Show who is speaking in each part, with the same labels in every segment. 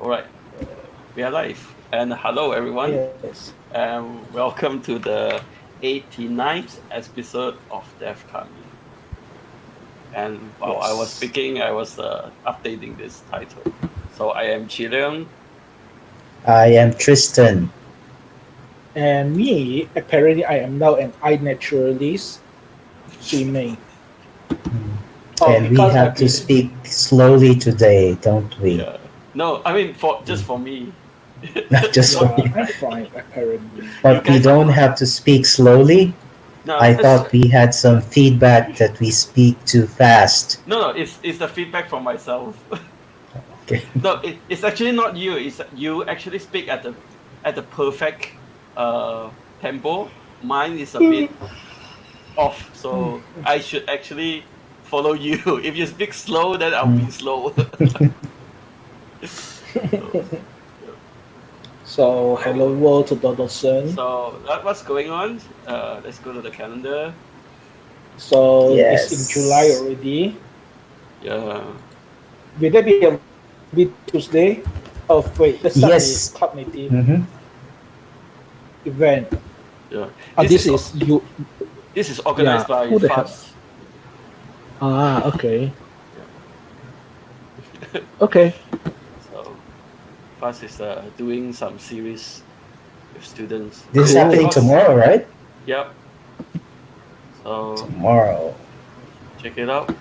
Speaker 1: All right, we are live. And hello, everyone.
Speaker 2: Yes.
Speaker 1: Welcome to the 89th episode of DevKami. And while I was
Speaker 2: Yes.
Speaker 1: speaking, I was updating this title. So I am Chilean.
Speaker 3: I am Tristan.
Speaker 2: And me, apparently, I am now an iNaturalist swimming.
Speaker 3: And we have to speak slowly today, don't we?
Speaker 1: Yeah. No, I mean just for me.
Speaker 3: Not just for you.
Speaker 2: I'm fine, apparently.
Speaker 3: But we don't have to speak slowly.
Speaker 1: No,
Speaker 3: I thought we had some feedback that we speak too fast.
Speaker 1: No, it's the feedback from myself.
Speaker 3: Okay.
Speaker 1: No, it's actually not you. It's you actually speak at the perfect tempo. Mine is a bit off, so I should actually follow you. If you speak slow, then I'll be slow.
Speaker 2: So, hello world to Dodson.
Speaker 1: So what's going on? Let's go to the calendar.
Speaker 2: So
Speaker 3: Yes.
Speaker 2: it's in July already.
Speaker 1: Yeah.
Speaker 2: Will there be Tuesday? Oh wait, that's not
Speaker 3: Yes.
Speaker 2: the Club Native
Speaker 3: Mhm.
Speaker 2: event.
Speaker 1: Yeah.
Speaker 2: This is you.
Speaker 1: This is organized by
Speaker 2: Who the hell?
Speaker 1: FAST.
Speaker 2: Okay. Okay.
Speaker 1: So FAST is doing some series with students.
Speaker 3: This is
Speaker 2: Cool.
Speaker 3: happening tomorrow, right?
Speaker 1: Yep. So
Speaker 3: Tomorrow.
Speaker 1: check it out.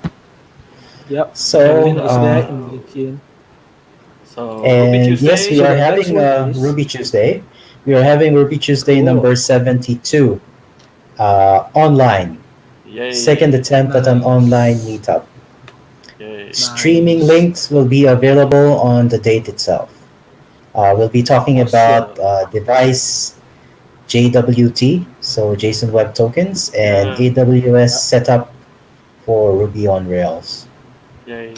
Speaker 2: Yep.
Speaker 3: So,
Speaker 2: Everything is there in LinkedIn.
Speaker 1: So Ruby
Speaker 3: and
Speaker 1: Tuesday.
Speaker 3: yes, we
Speaker 2: So
Speaker 3: are
Speaker 2: the next
Speaker 3: having
Speaker 2: one is-
Speaker 3: Ruby Tuesday. We are having Ruby Tuesday
Speaker 2: Cool.
Speaker 3: number 72 online.
Speaker 1: Yay.
Speaker 3: Second attempt at an
Speaker 2: Nice.
Speaker 3: online meetup.
Speaker 1: Yay.
Speaker 3: Streaming
Speaker 2: Nice.
Speaker 3: links will be available on the date itself. We'll be talking about device JWT, so JSON Web Tokens, and
Speaker 1: Yeah.
Speaker 3: AWS setup for Ruby on Rails.
Speaker 1: Yay.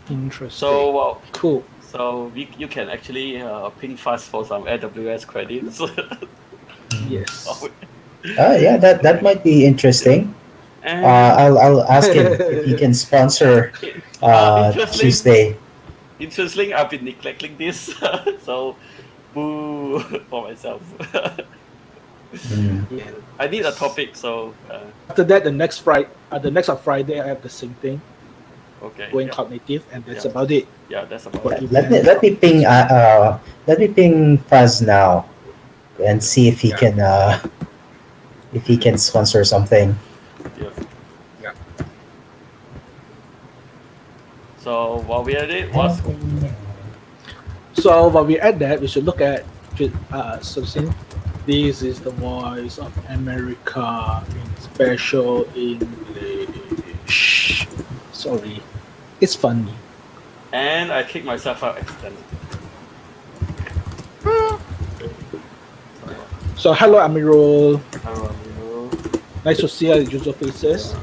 Speaker 2: Interesting.
Speaker 1: So
Speaker 2: Cool.
Speaker 1: so you can actually ping FAST for some AWS credits.
Speaker 2: Yes.
Speaker 3: Yeah, that might be interesting.
Speaker 1: And
Speaker 3: I'll ask him if he can sponsor
Speaker 1: interesting.
Speaker 3: Tuesday.
Speaker 1: Interesting, I've been neglecting this, so boo for myself.
Speaker 3: Mm.
Speaker 2: Yeah.
Speaker 1: I need a topic, so
Speaker 2: After that, the next Friday, I have the same thing
Speaker 1: okay.
Speaker 2: going
Speaker 1: Yeah,
Speaker 2: Cloud Native, and that's
Speaker 1: Yeah.
Speaker 2: about it.
Speaker 1: yeah, that's about
Speaker 2: What
Speaker 1: it.
Speaker 2: you-
Speaker 3: Let me ping Faz now and see if he can sponsor something.
Speaker 1: Yeah.
Speaker 2: Yeah.
Speaker 1: So while we're at it,
Speaker 2: So while we're at that, we should look at something. This is the voice of America in special English. Sorry, it's funny.
Speaker 1: and I kicked myself out accidentally.
Speaker 2: So hello, Amirul.
Speaker 1: You
Speaker 2: Nice to see our usual faces.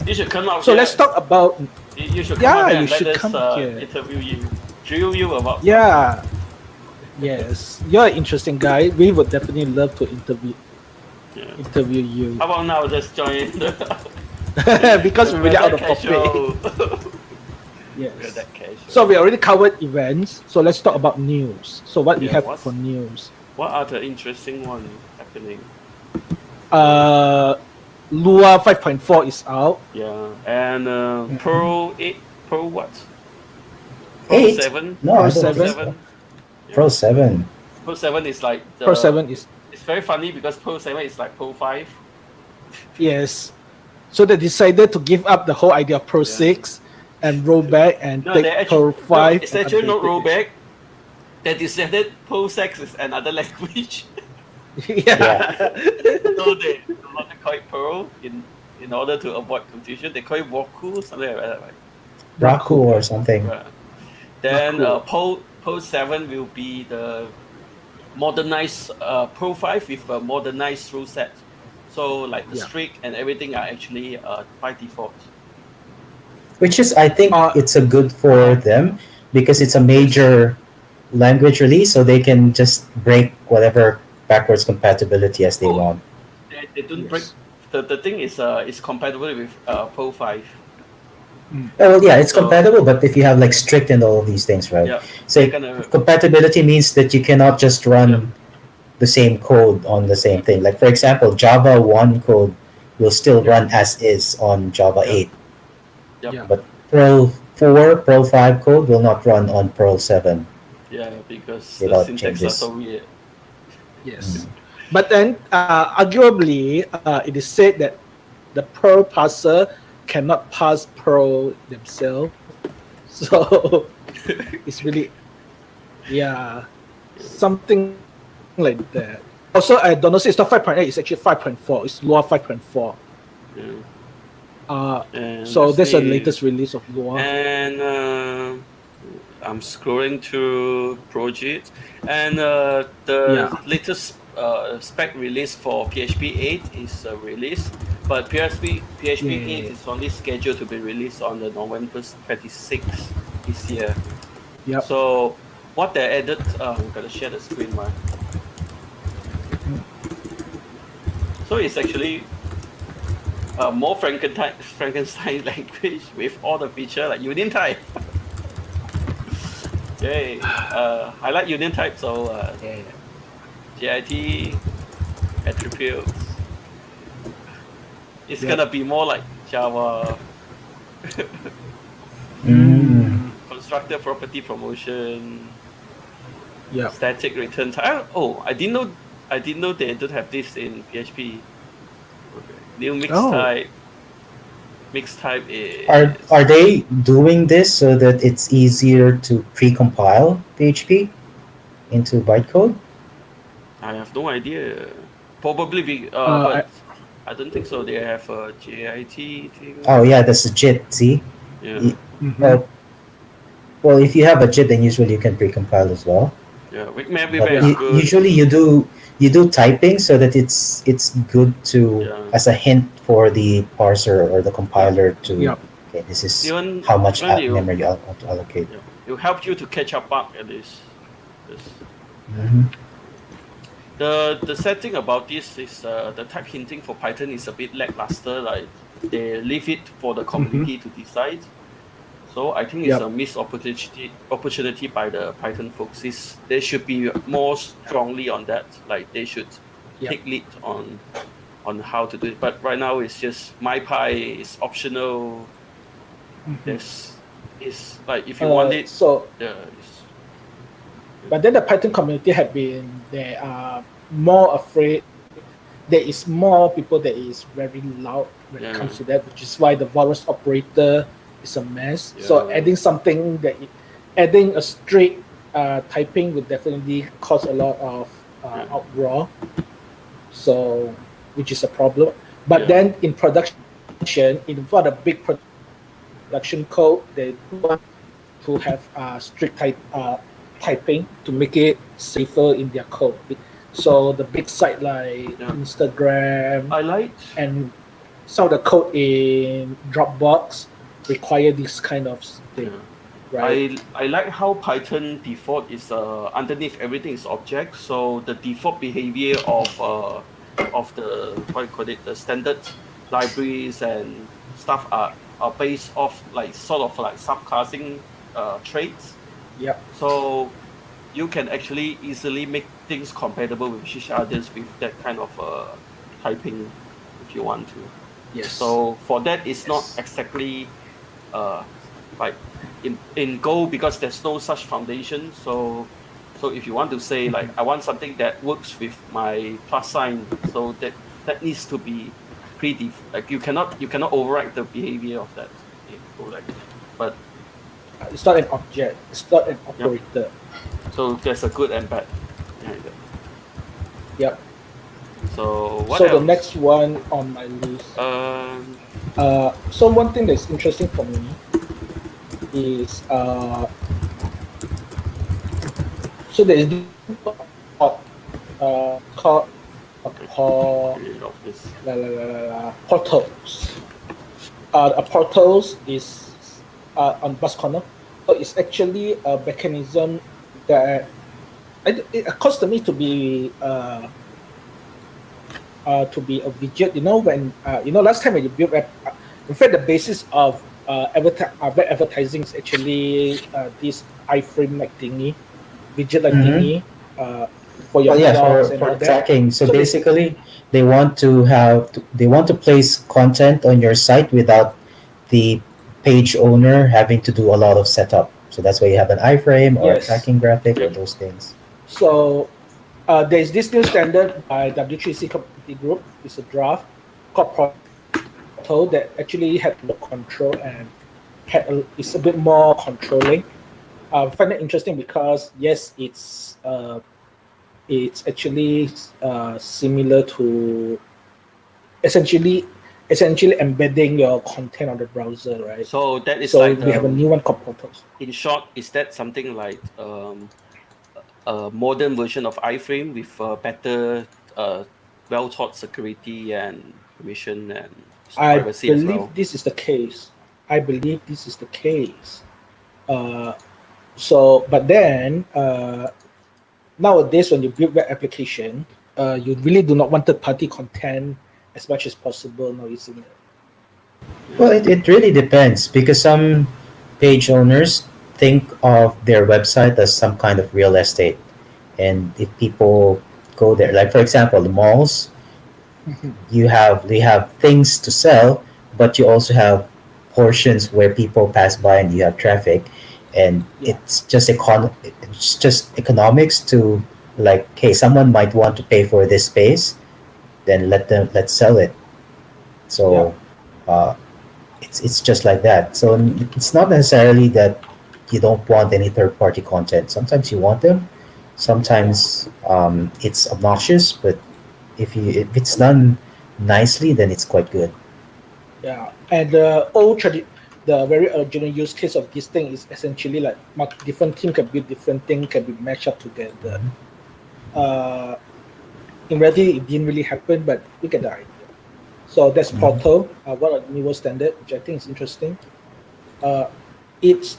Speaker 1: should come out.
Speaker 2: So
Speaker 1: here.
Speaker 2: let's talk about
Speaker 1: You should come
Speaker 2: Yeah,
Speaker 1: out here
Speaker 2: you
Speaker 1: and let
Speaker 2: should
Speaker 1: us
Speaker 2: come here.
Speaker 1: interview you, drill you about.
Speaker 2: yeah. Yes, you're an interesting guy. We would definitely love to interview
Speaker 1: Yeah.
Speaker 2: you
Speaker 1: How about now? Just join the.
Speaker 2: because we're really out of topic.
Speaker 1: casual.
Speaker 2: Yes.
Speaker 1: We're that casual.
Speaker 2: So we already covered events. So let's talk about news. So what we
Speaker 1: Yeah,
Speaker 2: have
Speaker 1: what's-
Speaker 2: for news?
Speaker 1: What are the interesting ones happening?
Speaker 2: Lua 5.4 is out.
Speaker 1: Yeah, and Pro 8, Pro what? Pro
Speaker 3: 8?
Speaker 1: 7?
Speaker 3: No,
Speaker 2: Pro
Speaker 3: I don't think
Speaker 2: 7?
Speaker 3: so. Pro 7.
Speaker 1: Pro 7 is like the,
Speaker 2: Pro 7 is
Speaker 1: It's very funny because Pro 7 is like Pro 5.
Speaker 2: yes. So they decided to give up the whole idea of Pro
Speaker 1: Yeah.
Speaker 2: 6 and roll back and
Speaker 1: No,
Speaker 2: take
Speaker 1: they actually,
Speaker 2: Pro 5.
Speaker 1: it's
Speaker 2: and
Speaker 1: actually not
Speaker 2: update it.
Speaker 1: rollback. They decided Pro 6 is another language.
Speaker 2: yeah.
Speaker 1: So they do not call it Pro in order to avoid confusion. They call it Woku, something like that, right?
Speaker 3: Raku or something.
Speaker 1: Yeah. Then
Speaker 2: Cool.
Speaker 1: Pro 7 will be the modernized Pro 5 with a modernized rule set. So like the
Speaker 2: Yeah.
Speaker 1: streak and everything are actually by default.
Speaker 3: Which is, I think, it's a good for them because it's a major language release, so they can just break whatever backwards compatibility as they
Speaker 1: Oh.
Speaker 3: want.
Speaker 1: They don't
Speaker 2: Yes.
Speaker 1: break. The thing is it's compatible with Pro 5.
Speaker 3: Oh, well, yeah, it's
Speaker 1: So
Speaker 3: compatible, but if you have like strict and all of these things, right?
Speaker 1: yeah,
Speaker 3: So
Speaker 1: they're gonna
Speaker 3: compatibility means that you cannot just
Speaker 1: yeah
Speaker 3: run the same code on the same thing. Like for example, Java 1 code will still
Speaker 2: Yeah.
Speaker 3: run as is on Java
Speaker 1: yeah
Speaker 3: 8,
Speaker 1: yep
Speaker 2: Yeah.
Speaker 3: but Perl 4, Perl 5 code will not run on Perl 7
Speaker 1: yeah because the
Speaker 3: without
Speaker 1: syntax are
Speaker 3: changes.
Speaker 1: so weird.
Speaker 2: Yes.
Speaker 3: Mm.
Speaker 2: But then, arguably, it is said that the Perl parser cannot parse Perl themselves. So it's really, yeah, something like that. Also, I don't know, so it's not 5.8, it's actually 5.4. It's Lua 5.4.
Speaker 1: Yeah.
Speaker 2: Uh,
Speaker 1: And
Speaker 2: so
Speaker 1: let's
Speaker 2: that's the
Speaker 1: see.
Speaker 2: latest release of Lua.
Speaker 1: And I'm scrolling through projects, and the
Speaker 2: Yeah.
Speaker 1: latest spec release for PHP 8 is released, but PHP 8
Speaker 2: Yeah.
Speaker 1: is only scheduled to be released on the November 26th this year.
Speaker 2: Yep.
Speaker 1: So what they added, I'm gonna share the screen, man. So it's actually more Frankenstein language with all the feature like union type. Yay! I like union type, so
Speaker 2: Yeah.
Speaker 1: JIT attributes. It's
Speaker 2: Yep.
Speaker 1: gonna be more like Java
Speaker 3: Mm.
Speaker 2: Mm.
Speaker 1: constructor property promotion,
Speaker 2: Yep.
Speaker 1: static return type. Oh, I didn't know. I didn't know they don't have this in PHP. Okay. New mix
Speaker 2: Oh.
Speaker 1: type. Mix type
Speaker 3: Are
Speaker 1: is.
Speaker 3: they doing this so that it's easier to pre-compile PHP into bytecode?
Speaker 1: I have no idea. Probably be.
Speaker 2: I,
Speaker 1: But I don't think so. They have a JIT thing.
Speaker 3: Oh yeah, that's a JIT. See,
Speaker 1: Yeah.
Speaker 3: Y-
Speaker 2: mhm.
Speaker 3: well, well, if you have a JIT, then usually you can pre-compile as well.
Speaker 1: Yeah. Wikmap
Speaker 3: But
Speaker 1: is
Speaker 2: Yeah.
Speaker 1: good.
Speaker 3: usually you do typing so that it's good to
Speaker 1: Yeah.
Speaker 3: as a hint for the parser or the
Speaker 1: Yeah.
Speaker 3: compiler to,
Speaker 2: Yep.
Speaker 3: okay, this is
Speaker 1: Even
Speaker 3: how much
Speaker 1: even you.
Speaker 3: memory you want to allocate.
Speaker 1: Yeah. It will help you to catch up bug at least. Yes.
Speaker 3: Hmm.
Speaker 1: The sad thing about this is the type hinting for Python is a bit lackluster. Like they leave it for the
Speaker 2: Mhm.
Speaker 1: community to decide. So I think it's
Speaker 2: Yep.
Speaker 1: a missed opportunity by the Python folks. Is they should be more strongly on that. Like they should
Speaker 2: Yep.
Speaker 1: take lead on how to do it. But right now it's just MyPy is optional.
Speaker 2: Mhm.
Speaker 1: There's is like if you want it,
Speaker 2: So,
Speaker 1: it's,
Speaker 2: but then the Python community have been they are more afraid. There is more people that is very loud when it comes
Speaker 1: yeah
Speaker 2: to that, which is why the virus operator is a mess. So
Speaker 1: yeah
Speaker 2: adding something adding a strict typing would definitely cause a lot of
Speaker 1: yeah
Speaker 2: uproar. So, which is a problem. But
Speaker 1: yeah
Speaker 2: then in production, in for the big production code, they want to have strict typing to make it safer in their code. So the big site like
Speaker 1: yeah.
Speaker 2: Instagram
Speaker 1: I liked.
Speaker 2: and some of the code in Dropbox require this kind of thing,
Speaker 1: Yeah.
Speaker 2: right?
Speaker 1: I like how Python default is underneath everything is object. So the default behavior of the what you call it, the standard libraries and stuff are based off like sort of like subclassing traits.
Speaker 2: Yep.
Speaker 1: So you can actually easily make things compatible with each others with that kind of typing if you want to.
Speaker 2: Yes.
Speaker 1: So for that, it's not
Speaker 2: Yes.
Speaker 1: exactly uh, like in Go because there's no such foundation. So if you want to say like I want something that works with my plus sign, so that needs to be like you cannot override the behavior of that in Go language. But
Speaker 2: It's not an object. It's not an
Speaker 1: yep,
Speaker 2: operator.
Speaker 1: so there's a good and bad behind that.
Speaker 2: Yep.
Speaker 1: So what
Speaker 2: So
Speaker 1: else?
Speaker 2: the next one on my list.
Speaker 1: Um,
Speaker 2: So one thing that's interesting for me is so there is this called
Speaker 1: of this.
Speaker 2: portals. Portals is on bus corner. So it's actually a mechanism that it occurs to me to be a widget. You know when last time when you build in fact the basis of web advertising is actually this iframe like thingy, widget like
Speaker 3: Mm-hmm.
Speaker 2: thingy, for your
Speaker 3: Well, yeah,
Speaker 2: blogs and
Speaker 3: for
Speaker 2: all that.
Speaker 3: tracking. So
Speaker 2: So this,
Speaker 3: basically, they want to place content on your site without the page owner having to do a lot of setup. So that's why you have an iframe or a
Speaker 2: yes.
Speaker 3: tracking graphic or
Speaker 1: Yep.
Speaker 3: those things.
Speaker 2: So there's this new standard by W3C Community Group. It's a draft called Portal that actually had the control and it's a bit more controlling. I find it interesting because yes, it's actually similar to essentially essentially embedding your content on the browser, right?
Speaker 1: So that is
Speaker 2: So
Speaker 1: like
Speaker 2: we have a new one called Portals.
Speaker 1: in short, is that something like a modern version of iframe with better, well thought security and permission and
Speaker 2: I
Speaker 1: privacy as well?
Speaker 2: believe this is the case. I believe this is the case. Uh, so, but then nowadays when you build web application, you really do not want third-party content as much as possible now, isn't it?
Speaker 3: Well, it really depends because some page owners think of their website as some kind of real estate. And if people go there, like for example, the malls, they have things to sell, but you also have portions where people pass by and you have traffic, and
Speaker 2: Yeah,
Speaker 3: it's just economics to like, hey, someone might want to pay for this space, then let's sell it.
Speaker 2: yeah,
Speaker 3: So uh, it's just like that. So it's not necessarily that you don't want any third party content. Sometimes you want them.
Speaker 2: yeah,
Speaker 3: Sometimes it's obnoxious, but if it's done nicely, then it's quite good.
Speaker 2: yeah. And the very original use case of this thing is essentially like different team can build different thing can be matched up together.
Speaker 3: Mhm.
Speaker 2: Uh, in reality, it didn't really happen, but you get the idea. So that's
Speaker 3: Mhm.
Speaker 2: Portal, one of the newer standard, which I think is interesting. Uh, it's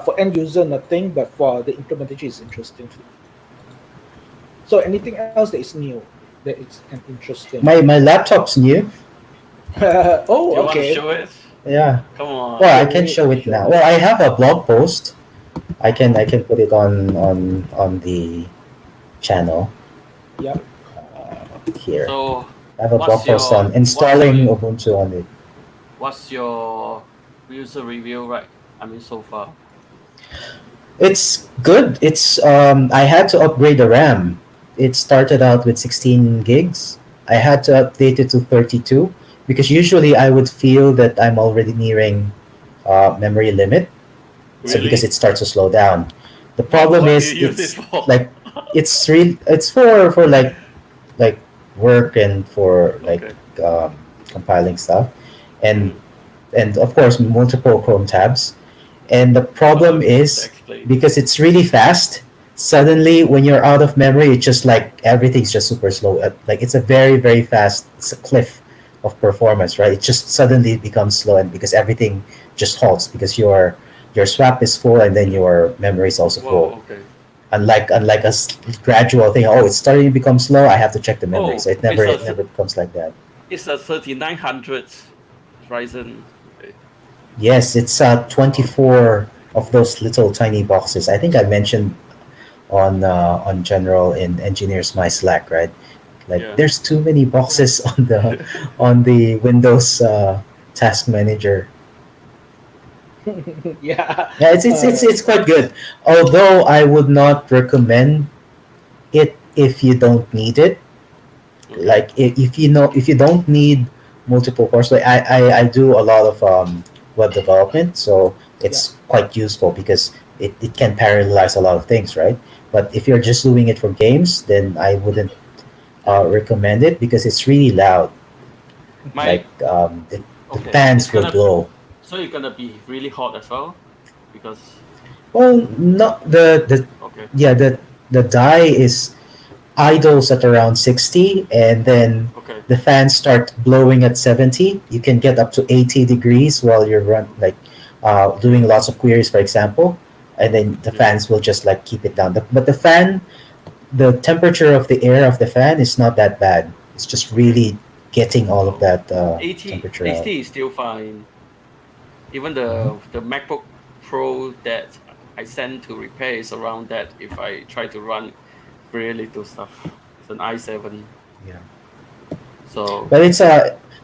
Speaker 2: for end user nothing, but for the implementation is interesting too. So anything else that is new that is an interesting?
Speaker 3: My laptop's new.
Speaker 2: Oh,
Speaker 1: Do you want to
Speaker 2: okay.
Speaker 1: show it?
Speaker 3: Yeah.
Speaker 1: Come on.
Speaker 3: Well, I
Speaker 2: Show
Speaker 3: can
Speaker 2: it,
Speaker 3: show it
Speaker 2: show
Speaker 3: now.
Speaker 2: it.
Speaker 3: Well, I have a blog post. I can put it on the channel
Speaker 2: Yep.
Speaker 3: here.
Speaker 1: So
Speaker 3: I have a blog
Speaker 1: what's
Speaker 3: post
Speaker 1: your
Speaker 3: on installing Ubuntu on it.
Speaker 1: what's your user review, right? I mean, so far.
Speaker 3: It's good. It's I had to upgrade the RAM. It started out with 16 gigs. I had to update it to 32 because usually I would feel that I'm already nearing memory limit. So because
Speaker 1: Really?
Speaker 3: it starts to slow down. The
Speaker 1: But
Speaker 3: problem
Speaker 1: what do you
Speaker 3: is
Speaker 1: use it
Speaker 3: it's
Speaker 1: for?
Speaker 3: like it's for like work and for like
Speaker 1: Okay.
Speaker 3: compiling stuff, and
Speaker 1: Mm.
Speaker 3: and of course multiple Chrome tabs. And the problem
Speaker 1: That
Speaker 3: is
Speaker 1: explains.
Speaker 3: because it's really fast. Suddenly, when you're out of memory, it's just like everything's just super slow. Like it's a very fast. It's a cliff of performance, right? It just suddenly becomes slow, and because everything just halts because your swap is full and then your memory is also full.
Speaker 1: Wow. Okay.
Speaker 3: Unlike gradual thing. Oh, it's starting to become slow. I have to check the memory.
Speaker 1: Oh,
Speaker 3: So it never becomes like that.
Speaker 1: it's a 3900 Ryzen. Okay.
Speaker 3: Yes, it's
Speaker 1: Wow.
Speaker 3: 24 of those little tiny boxes. I think I mentioned on general in engineers my Slack, right? Like
Speaker 1: Yeah.
Speaker 3: there's too many boxes on the Windows task manager.
Speaker 2: Yeah.
Speaker 3: Yeah, it's quite good. Although I would not recommend it if you don't need it.
Speaker 1: Okay.
Speaker 3: Like if you don't need multiple cores, like I do a lot of web development, so
Speaker 2: Yeah.
Speaker 3: it's quite useful because it can parallelize a lot of things, right? But if you're just doing it for games, then I wouldn't
Speaker 1: Yeah.
Speaker 3: recommend it because it's really loud.
Speaker 1: My
Speaker 3: Like the
Speaker 1: okay. It's
Speaker 3: fans will
Speaker 1: gonna
Speaker 3: blow.
Speaker 1: so it's gonna be really hot as well because
Speaker 3: Well, not the
Speaker 1: okay.
Speaker 3: yeah the die is idles at around 60, and then
Speaker 1: Okay.
Speaker 3: the fans start blowing at 70. You can get up to 80 degrees while you're doing lots of queries, for example, and then the
Speaker 1: Yeah.
Speaker 3: fans will just like keep it down. But the temperature of the air of the fan is not that bad. It's just really getting all of
Speaker 1: Oh.
Speaker 3: that
Speaker 1: 80
Speaker 3: temperature out.
Speaker 1: 80 is still fine. Even the MacBook Pro that I sent to repair is around that. If I try to run very little stuff, it's an i7.
Speaker 3: Yeah.
Speaker 1: So
Speaker 3: But it's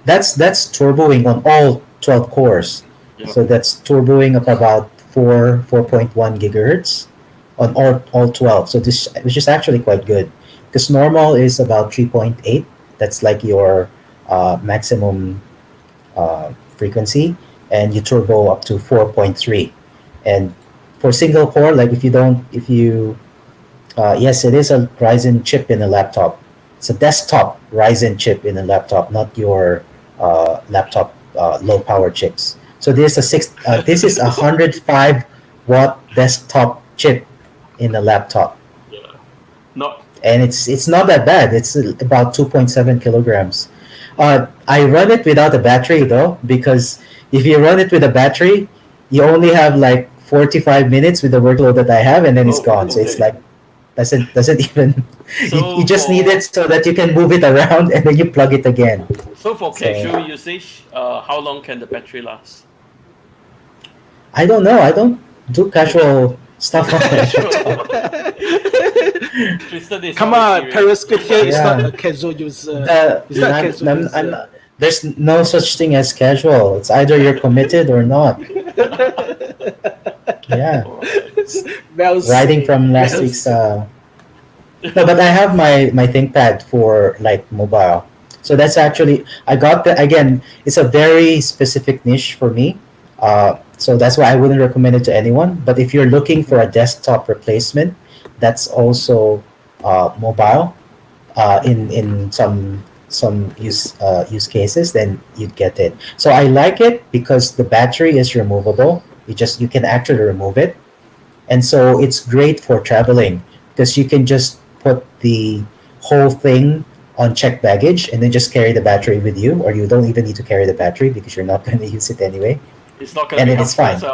Speaker 3: that's turboing on all 12 cores.
Speaker 1: yeah,
Speaker 3: So that's turboing up about 4.1 gigahertz on all 12. So this which is actually quite good because normal is about 3.8. That's like your maximum frequency, and you turbo up to 4.3. And for single core, like if you yes, it is a Ryzen chip in a laptop. It's a desktop Ryzen chip in a laptop, not your laptop low power chips. So this is a 105-watt desktop chip in a laptop,
Speaker 1: yeah, not
Speaker 3: and it's not that bad. It's about 2.7 kilograms. I run it without a battery though, because if you run it with a battery, you only have like 45 minutes with the workload that I have, and then it's
Speaker 1: oh
Speaker 3: gone. So it's
Speaker 1: okay.
Speaker 3: like doesn't even you
Speaker 1: So
Speaker 3: just need
Speaker 1: for
Speaker 3: it so that you can move it around and then you plug it again.
Speaker 1: so for
Speaker 3: So
Speaker 1: casual usage, how long can the battery last?
Speaker 3: I don't know. I don't do casual stuff on my laptop.
Speaker 1: Tristan is
Speaker 2: Come
Speaker 1: always
Speaker 2: on,
Speaker 1: serious.
Speaker 2: Periscope here is not
Speaker 3: Yeah.
Speaker 2: a casual user.
Speaker 3: The,
Speaker 2: It's not a
Speaker 3: I'm,
Speaker 2: casual
Speaker 3: I'm,
Speaker 2: user.
Speaker 3: I'm, there's no such thing as casual. It's either you're committed or not. Yeah.
Speaker 1: Alright.
Speaker 2: Well
Speaker 3: Riding
Speaker 2: said.
Speaker 3: from last
Speaker 2: Well
Speaker 3: week's
Speaker 2: said.
Speaker 3: no, but I have my ThinkPad for like mobile. So that's actually I got the again. It's a very specific niche for me. So that's why I wouldn't recommend it to anyone. But if you're looking for a desktop replacement, that's also mobile. In some use cases, then you'd get it. So I like it because the battery is removable. You can actually remove it, and so it's great for traveling because you can just put the whole thing on checked baggage and then just carry the battery with you, or you don't even need to carry the battery because you're not going to use it anyway,
Speaker 1: It's not gonna
Speaker 3: and
Speaker 1: be
Speaker 3: then it's
Speaker 1: helpful
Speaker 3: fine
Speaker 1: as well.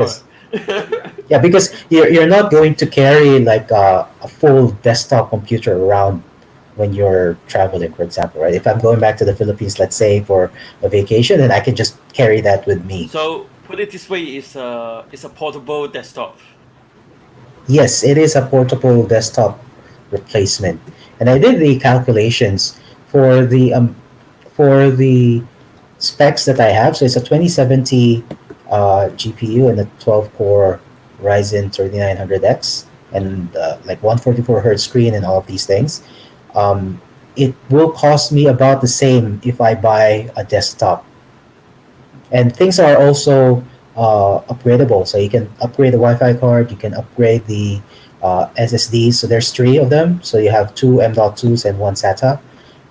Speaker 3: because yeah, because you're not going to carry like a full desktop computer around when you're traveling, for example, right? If I'm going back to the Philippines, let's say for a vacation, then I can just carry that with me.
Speaker 1: So put it this way, it's a portable desktop.
Speaker 3: Yes, it is a portable desktop replacement, and I did the calculations for the specs that I have. So it's a 2070 GPU and a 12 core Ryzen 3900X and like 144 hertz screen and all of these things. Um, it will cost me about the same if I buy a desktop. And things are also upgradable. So you can upgrade the Wi-Fi card, you can upgrade the SSDs. So there's three of them. So you have two M.2s and one SATA,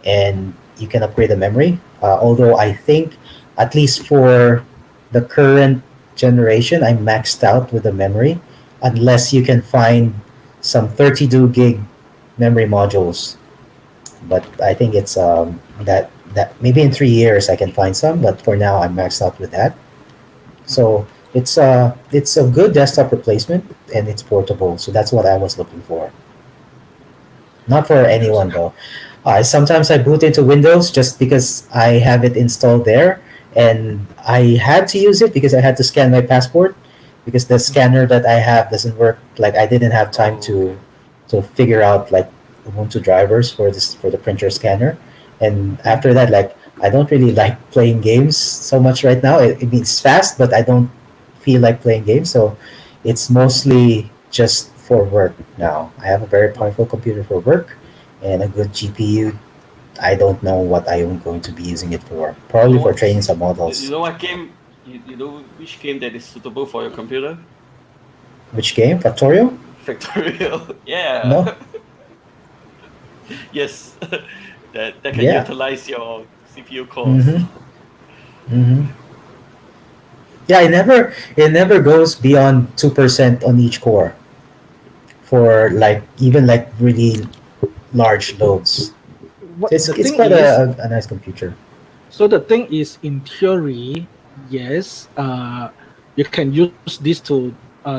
Speaker 3: and you can upgrade the memory. Although I think, at least for the current generation, I'm maxed out with the memory, unless you can find some 32 gig memory modules. But I think it's that maybe in 3 years I can find some, but for now I'm maxed out with that. So it's a good desktop replacement and it's portable. So that's what I was looking for. Not for anyone though. Sometimes I boot into Windows just because I have it installed there, and I had to use it because I had to scan my passport because the scanner that I have doesn't work. Like I didn't have time
Speaker 1: Oh,
Speaker 3: to figure out like Ubuntu drivers for the printer scanner, and after that, like I don't really like playing games so much right now. It means fast, but I don't feel like playing games, so it's mostly just for work now. I have a very powerful computer for work and a good GPU. I don't know what I am going to be using it for.
Speaker 1: you
Speaker 3: Probably
Speaker 1: know
Speaker 3: for
Speaker 1: what?
Speaker 3: training some
Speaker 1: You
Speaker 3: models.
Speaker 1: know what game? You know which game that is suitable for your computer?
Speaker 3: Which game? Factorio?
Speaker 1: Factorial.
Speaker 3: No.
Speaker 1: Yeah. Yes. That can
Speaker 3: Yeah.
Speaker 1: utilize your CPU cores.
Speaker 3: Mm-hmm. Mm-hmm. Yeah, it never goes beyond 2% on each core for like even like really large loads. So
Speaker 2: What the
Speaker 3: it's
Speaker 2: thing
Speaker 3: quite
Speaker 2: is,
Speaker 3: a nice computer.
Speaker 2: so the thing is, in theory, yes, you can use this to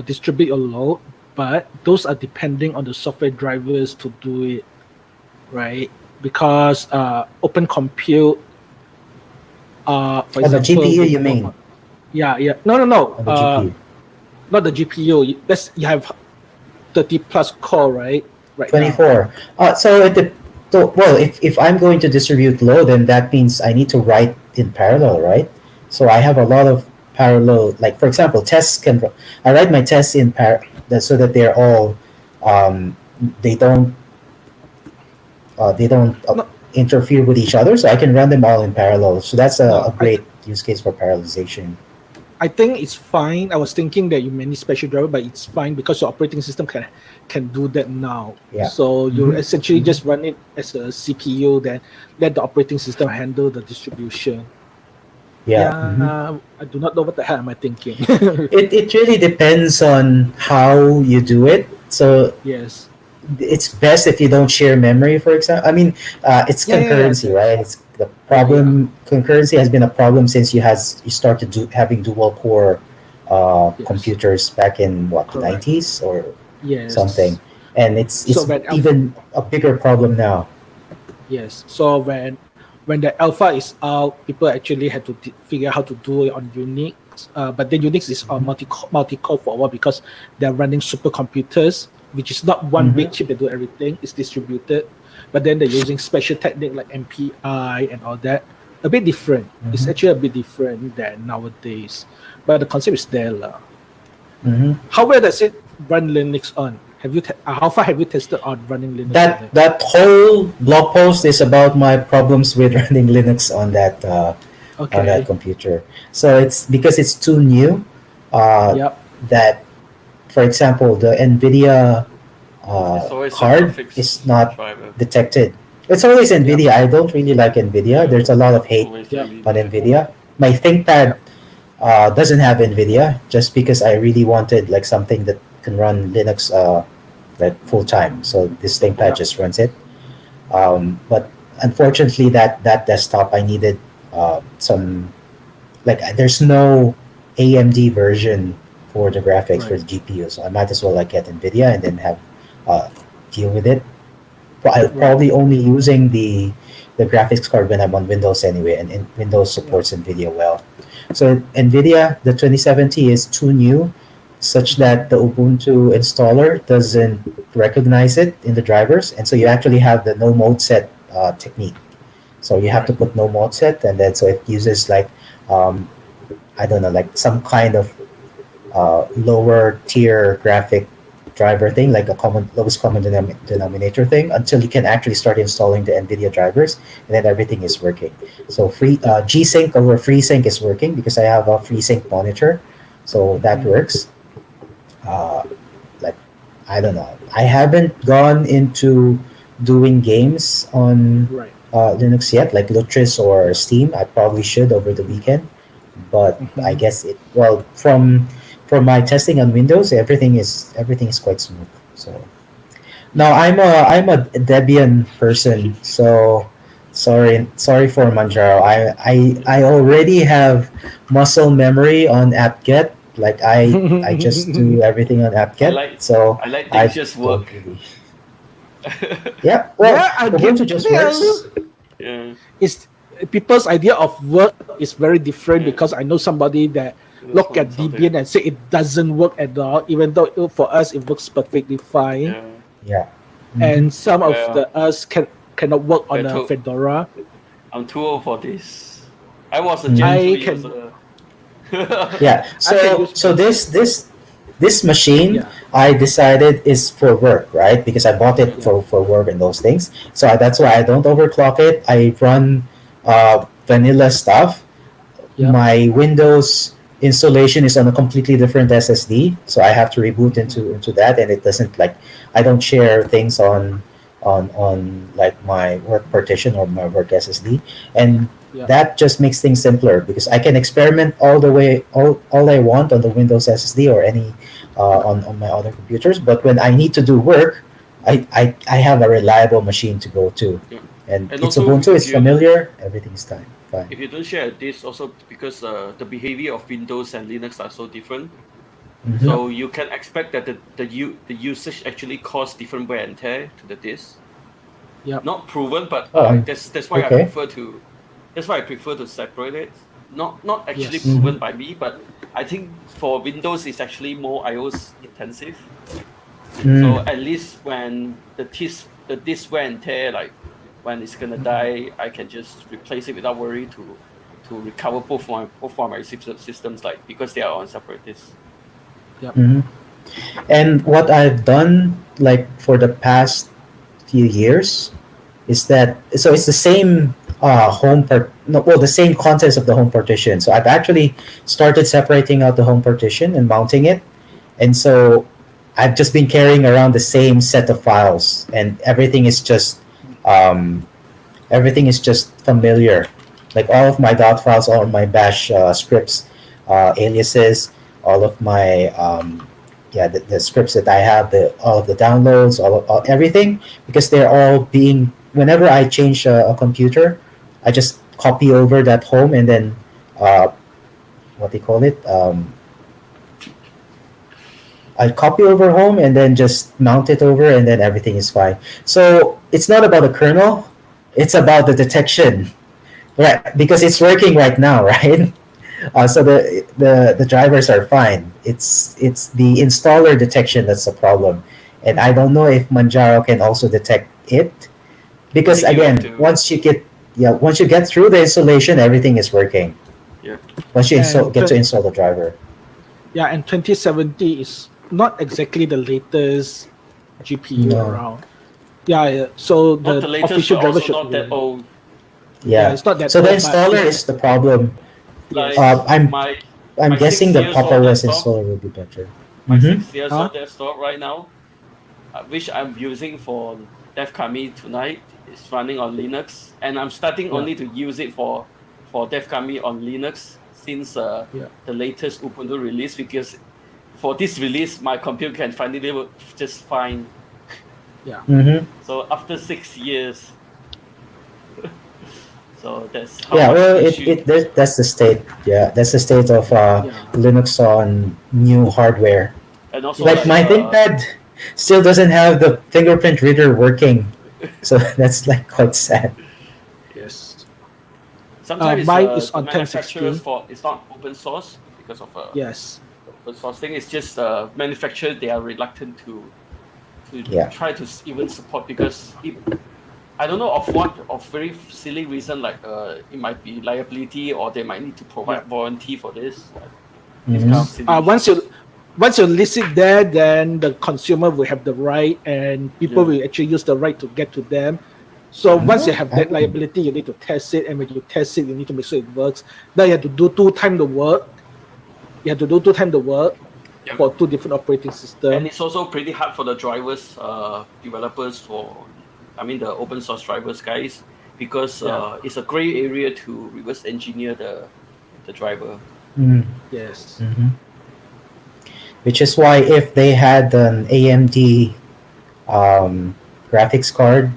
Speaker 2: distribute your load, but those are depending on the software drivers to do it, right? Because Open Compute, for
Speaker 3: On the
Speaker 2: example,
Speaker 3: GPU,
Speaker 2: with
Speaker 3: you mean?
Speaker 2: Yeah. No.
Speaker 3: on the GPU?
Speaker 2: Not the GPU. You have 30 plus core, right? Right now.
Speaker 3: 24. Well, if I'm going to distribute load, then that means I need to write in parallel, right? So I have a lot of parallel, like for example, I write my tests so that they're all, um, they don't, they don't
Speaker 2: No,
Speaker 3: interfere with each other, so I can run them all in parallel. So that's
Speaker 2: no.
Speaker 3: a great use case for parallelization.
Speaker 2: I think it's fine. I was thinking that you may need special driver, but it's fine because your operating system can do that now.
Speaker 3: Yeah.
Speaker 2: So you
Speaker 3: Mhm.
Speaker 2: essentially just run it as a CPU, then let the operating system handle the distribution.
Speaker 3: Yeah.
Speaker 2: Yeah,
Speaker 3: Mhm.
Speaker 2: I do not know what the hell am I thinking.
Speaker 3: It really depends on how you do it. So
Speaker 2: Yes.
Speaker 3: it's best if you don't share memory, for example. I mean, it's
Speaker 2: Yeah.
Speaker 3: concurrency, right? It's the
Speaker 2: Yeah.
Speaker 3: problem. Concurrency has been a problem since you started having dual core
Speaker 2: Yes.
Speaker 3: computers back in what, the
Speaker 2: Correct.
Speaker 3: 90s or something,
Speaker 2: Yes.
Speaker 3: and it's
Speaker 2: So
Speaker 3: it's
Speaker 2: when
Speaker 3: even a bigger problem now.
Speaker 2: yes. So when the alpha is out, people actually had to figure out how to do it on Unix. But then Unix is on
Speaker 3: Mhm.
Speaker 2: multi-core for a while because they're running supercomputers, which is not one
Speaker 3: Mhm.
Speaker 2: big chip that do everything. It's distributed. But then they're using special technique like MPI and all that. A bit different. It's
Speaker 3: Mhm.
Speaker 2: actually a bit different than nowadays. But the concept is there. Lah.
Speaker 3: Mhm.
Speaker 2: How well does it run Linux on? How far have you tested on running Linux on
Speaker 3: That
Speaker 2: it?
Speaker 3: that whole blog post is about my problems with running Linux on that
Speaker 2: Okay.
Speaker 3: computer. So it's because it's too new. Uh,
Speaker 2: Yep.
Speaker 3: that, for example, the NVIDIA
Speaker 1: It's always a
Speaker 3: card
Speaker 1: graphics
Speaker 3: is not
Speaker 1: driver.
Speaker 3: detected. It's always
Speaker 2: Yep.
Speaker 3: NVIDIA. I don't really like NVIDIA.
Speaker 1: Yeah,
Speaker 3: There's a lot of hate
Speaker 1: always
Speaker 2: Yep.
Speaker 3: on
Speaker 1: NVIDIA.
Speaker 3: NVIDIA. My ThinkPad
Speaker 2: Yep.
Speaker 3: doesn't have NVIDIA just because I really wanted like something that can run Linux like full time. So this ThinkPad
Speaker 2: Yep.
Speaker 3: just runs it. But unfortunately, that desktop I needed some, like there's no AMD version for the graphics for
Speaker 2: Right.
Speaker 3: the GPU, so I might as well like get NVIDIA and then have uh, deal with it. I'm
Speaker 2: Right.
Speaker 3: probably only using the graphics card when I'm on Windows anyway, and Windows
Speaker 2: Yep.
Speaker 3: supports NVIDIA well. So NVIDIA, the 2070 is too new, such that the Ubuntu installer doesn't recognize it in the drivers, and so you actually have the no mode set technique. So you have to
Speaker 2: Right.
Speaker 3: put no mode set, and then so it uses like um, I don't know, like some kind of lower tier graphic driver thing, like a lowest common denominator thing, until you can actually start installing the NVIDIA drivers, and then everything is working. So
Speaker 2: Yep.
Speaker 3: G-Sync over FreeSync is working because I have a FreeSync monitor, so that
Speaker 2: Mhm.
Speaker 3: works. Uh, like I don't know, I haven't gone into doing games on
Speaker 2: Right.
Speaker 3: Linux yet, like Lutris or Steam. I probably should over the weekend, but I
Speaker 2: Mhm.
Speaker 3: guess from my testing on Windows, everything is quite smooth. So now I'm a Debian person, so sorry for Manjaro. I already have muscle memory on apt-get. Like I just do everything on
Speaker 1: I
Speaker 3: apt-get,
Speaker 1: like
Speaker 3: so
Speaker 1: I like things
Speaker 3: I
Speaker 1: just
Speaker 3: don't
Speaker 1: work.
Speaker 3: really. Yeah, well,
Speaker 2: Yeah, I'll give
Speaker 3: Ubuntu just
Speaker 2: you.
Speaker 3: works.
Speaker 1: Yeah,
Speaker 2: It's people's idea of work is very different
Speaker 1: yeah.
Speaker 2: because I know somebody that
Speaker 1: That's
Speaker 2: look
Speaker 1: one
Speaker 2: at
Speaker 1: something.
Speaker 2: Debian and say it doesn't work at all, even though for us it works perfectly fine.
Speaker 1: Yeah.
Speaker 3: Yeah.
Speaker 2: And
Speaker 3: Hmm.
Speaker 2: some of
Speaker 1: Well,
Speaker 2: the us cannot work on
Speaker 1: we're
Speaker 2: a
Speaker 1: too,
Speaker 2: Fedora.
Speaker 1: I'm too old for this. I was a Gen
Speaker 3: Hmm.
Speaker 1: 2
Speaker 2: I can
Speaker 1: user.
Speaker 3: Yeah.
Speaker 2: I can
Speaker 3: So
Speaker 2: use
Speaker 3: so
Speaker 2: both.
Speaker 3: this machine
Speaker 2: Yeah.
Speaker 3: I decided is for work, right? Because I bought it
Speaker 2: Yeah.
Speaker 3: for work and those things. So that's why I don't overclock it. I run vanilla stuff.
Speaker 2: Yep.
Speaker 3: My Windows installation is on a completely different SSD, so I have to reboot
Speaker 2: Mhm.
Speaker 3: into that, and it doesn't like I don't share things on like my work partition or my work SSD, and
Speaker 2: Yeah.
Speaker 3: that just makes things simpler because I can experiment all I want on the Windows SSD or any on my other computers. But when I need to do work, I have a reliable machine to go to,
Speaker 1: Yeah.
Speaker 3: and
Speaker 1: And
Speaker 3: it's
Speaker 1: also,
Speaker 3: Ubuntu. It's familiar. Everything's fine.
Speaker 1: if you don't share this, also because the behavior of Windows and Linux are so different,
Speaker 3: Hmm.
Speaker 2: Yep.
Speaker 1: so you can expect that the usage actually cause different wear and tear to the disk.
Speaker 2: Yep.
Speaker 1: Not proven, but
Speaker 3: Oh,
Speaker 1: that's why I
Speaker 3: okay.
Speaker 1: prefer to that's why I prefer to separate it. not actually
Speaker 2: Yes.
Speaker 1: proven by me, but I think for Windows it's actually more iOS intensive. So at least when the disk wear and tear, like when it's gonna die, I can just replace it without worry to recover both my systems, like because they are on separate disks.
Speaker 3: Mhm. And what I've done, like for the past few years, is that so it's the same no, well, the same contents of the home partition. So I've actually started separating out the home partition and mounting it, and so I've just been carrying around the same set of files, and um, everything is just familiar. Like all of my dot files, all of my bash scripts, aliases, all of my the scripts that I have, all of the downloads, everything, because they're all being. Whenever I change a computer, I just copy over that home and then uh, what they call it. I copy over home and then just mount it over, and then everything is fine. So it's not about the kernel; it's about the detection, right? Because it's working right now, right? So the drivers are fine. It's the installer detection that's the problem, and I don't know if Manjaro can also detect it,
Speaker 1: I
Speaker 3: because
Speaker 1: think you have
Speaker 3: again,
Speaker 1: to.
Speaker 3: once you get through the installation, everything is working.
Speaker 1: Yeah.
Speaker 3: Once you
Speaker 2: And
Speaker 3: get to install the driver.
Speaker 2: yeah, and 2070 is not exactly the latest GPU
Speaker 3: No.
Speaker 2: around. Yeah, so
Speaker 1: Not the
Speaker 2: the
Speaker 1: latest,
Speaker 2: official
Speaker 1: but
Speaker 2: driver
Speaker 1: also
Speaker 2: should
Speaker 1: not
Speaker 2: be
Speaker 1: that
Speaker 2: ready.
Speaker 1: old.
Speaker 2: Yeah,
Speaker 3: Yeah.
Speaker 2: it's not that
Speaker 3: So the
Speaker 2: old, but
Speaker 3: installer
Speaker 2: it's,
Speaker 3: is the problem.
Speaker 1: Like
Speaker 2: yes.
Speaker 1: my
Speaker 3: I'm
Speaker 1: my
Speaker 3: guessing
Speaker 1: 6
Speaker 3: the
Speaker 1: years
Speaker 3: Papa
Speaker 1: old
Speaker 3: OS
Speaker 1: desktop,
Speaker 3: installer will be better.
Speaker 1: my
Speaker 3: Mm-hmm.
Speaker 1: 6 years
Speaker 2: Huh?
Speaker 1: old desktop right now, which I'm using for DevKami tonight, is running on Linux, and I'm starting
Speaker 2: Yeah.
Speaker 1: only to use it for DevKami on Linux since
Speaker 2: Yeah.
Speaker 1: the latest Ubuntu release, because for this release my computer can finally work just fine.
Speaker 2: Yeah.
Speaker 3: Mm-hmm.
Speaker 1: So after 6 years, so that's how
Speaker 3: Yeah,
Speaker 1: much
Speaker 3: well,
Speaker 1: issue.
Speaker 3: that's the state. Yeah, that's the state of
Speaker 2: Yeah.
Speaker 3: Linux on new hardware.
Speaker 1: And also
Speaker 3: Like
Speaker 2: Yes.
Speaker 1: like
Speaker 3: my ThinkPad still doesn't have the fingerprint reader working, so that's like quite sad.
Speaker 2: Yes.
Speaker 1: sometimes it's
Speaker 2: Mine is
Speaker 1: the
Speaker 2: on
Speaker 1: manufacturer's
Speaker 2: 1016.
Speaker 1: fault. It's not open source because of
Speaker 2: Yes.
Speaker 1: the open source thing. It's just manufacturer, they are reluctant to
Speaker 3: Yeah.
Speaker 1: try to even support, because I don't know of what, of very silly reason, like it might be liability, or they might need to provide
Speaker 2: Yeah.
Speaker 1: warranty for this. This
Speaker 3: Mm-hmm.
Speaker 1: kind of silly
Speaker 2: Once
Speaker 1: issues.
Speaker 2: you list it there, then the consumer will have the right, and people
Speaker 1: Yeah.
Speaker 2: will actually use the right to get to them. So
Speaker 1: Yeah.
Speaker 2: once you have that liability, you need to test it, and when you test it, you need to make sure it works. Then you have to do two times the work. You have to do two times the work
Speaker 1: Yeah.
Speaker 2: for two different operating
Speaker 1: And
Speaker 2: systems.
Speaker 1: it's also pretty hard for the drivers, developers, the open source drivers guys, because
Speaker 2: Yeah.
Speaker 1: it's a gray area to reverse engineer the driver.
Speaker 2: Yes.
Speaker 3: Mm-hmm. Which is why if they had an AMD graphics card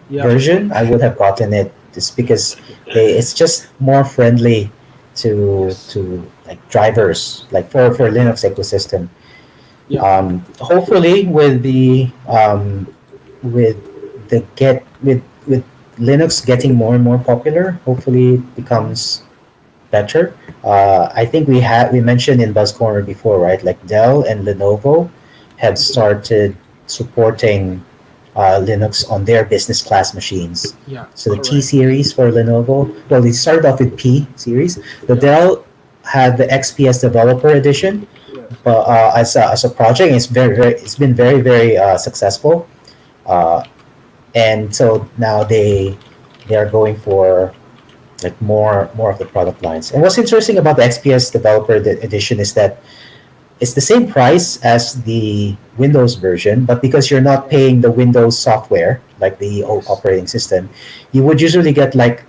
Speaker 2: Yeah.
Speaker 3: version, I would have gotten it. Just because it's just more friendly
Speaker 2: Yes.
Speaker 3: to like drivers, like for Linux ecosystem.
Speaker 2: Yeah.
Speaker 3: Hopefully, with the get with Linux getting more and more popular, hopefully it becomes better. I think we mentioned in Buzz Corner before, right? Like Dell and Lenovo have started supporting Linux on their business class machines.
Speaker 2: Yeah.
Speaker 3: So the T
Speaker 2: Correct.
Speaker 3: series for Lenovo, well, they started off with P series. The
Speaker 2: Yeah.
Speaker 3: Dell had the XPS Developer Edition,
Speaker 2: Yeah.
Speaker 3: but as a project, it's been very successful. Uh, and so now they are going for like more of the product lines. And what's interesting about the XPS Developer Edition is that it's the same price as the Windows version, but because you're not paying the Windows software, like the old
Speaker 2: Yes.
Speaker 3: operating system, you would usually get like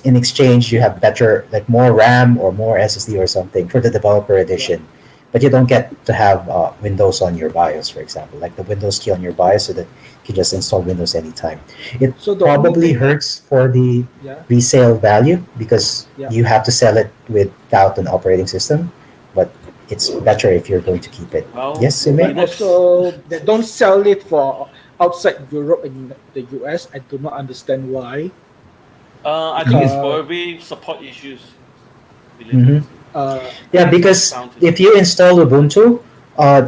Speaker 3: in exchange you have better, like more RAM or more SSD or something for the developer edition. But you don't get to have Windows on your BIOS, for example, like the Windows key on your BIOS, so that you can just install Windows anytime. It
Speaker 2: So the only
Speaker 3: probably
Speaker 2: thing that-
Speaker 3: hurts for the
Speaker 2: Yeah.
Speaker 3: resale value because
Speaker 2: Yeah.
Speaker 3: you have to sell it without an operating system, but it's better if you're going to keep it.
Speaker 1: Well,
Speaker 3: Yes, Sime?
Speaker 2: But
Speaker 1: Linux-
Speaker 2: also, they don't sell it for outside Europe and the US. I do not understand why.
Speaker 1: I think it's
Speaker 2: Uh,
Speaker 1: probably support issues. really
Speaker 3: Mhm.
Speaker 1: nice.
Speaker 3: Yeah, because
Speaker 1: Down to
Speaker 3: if you install Ubuntu,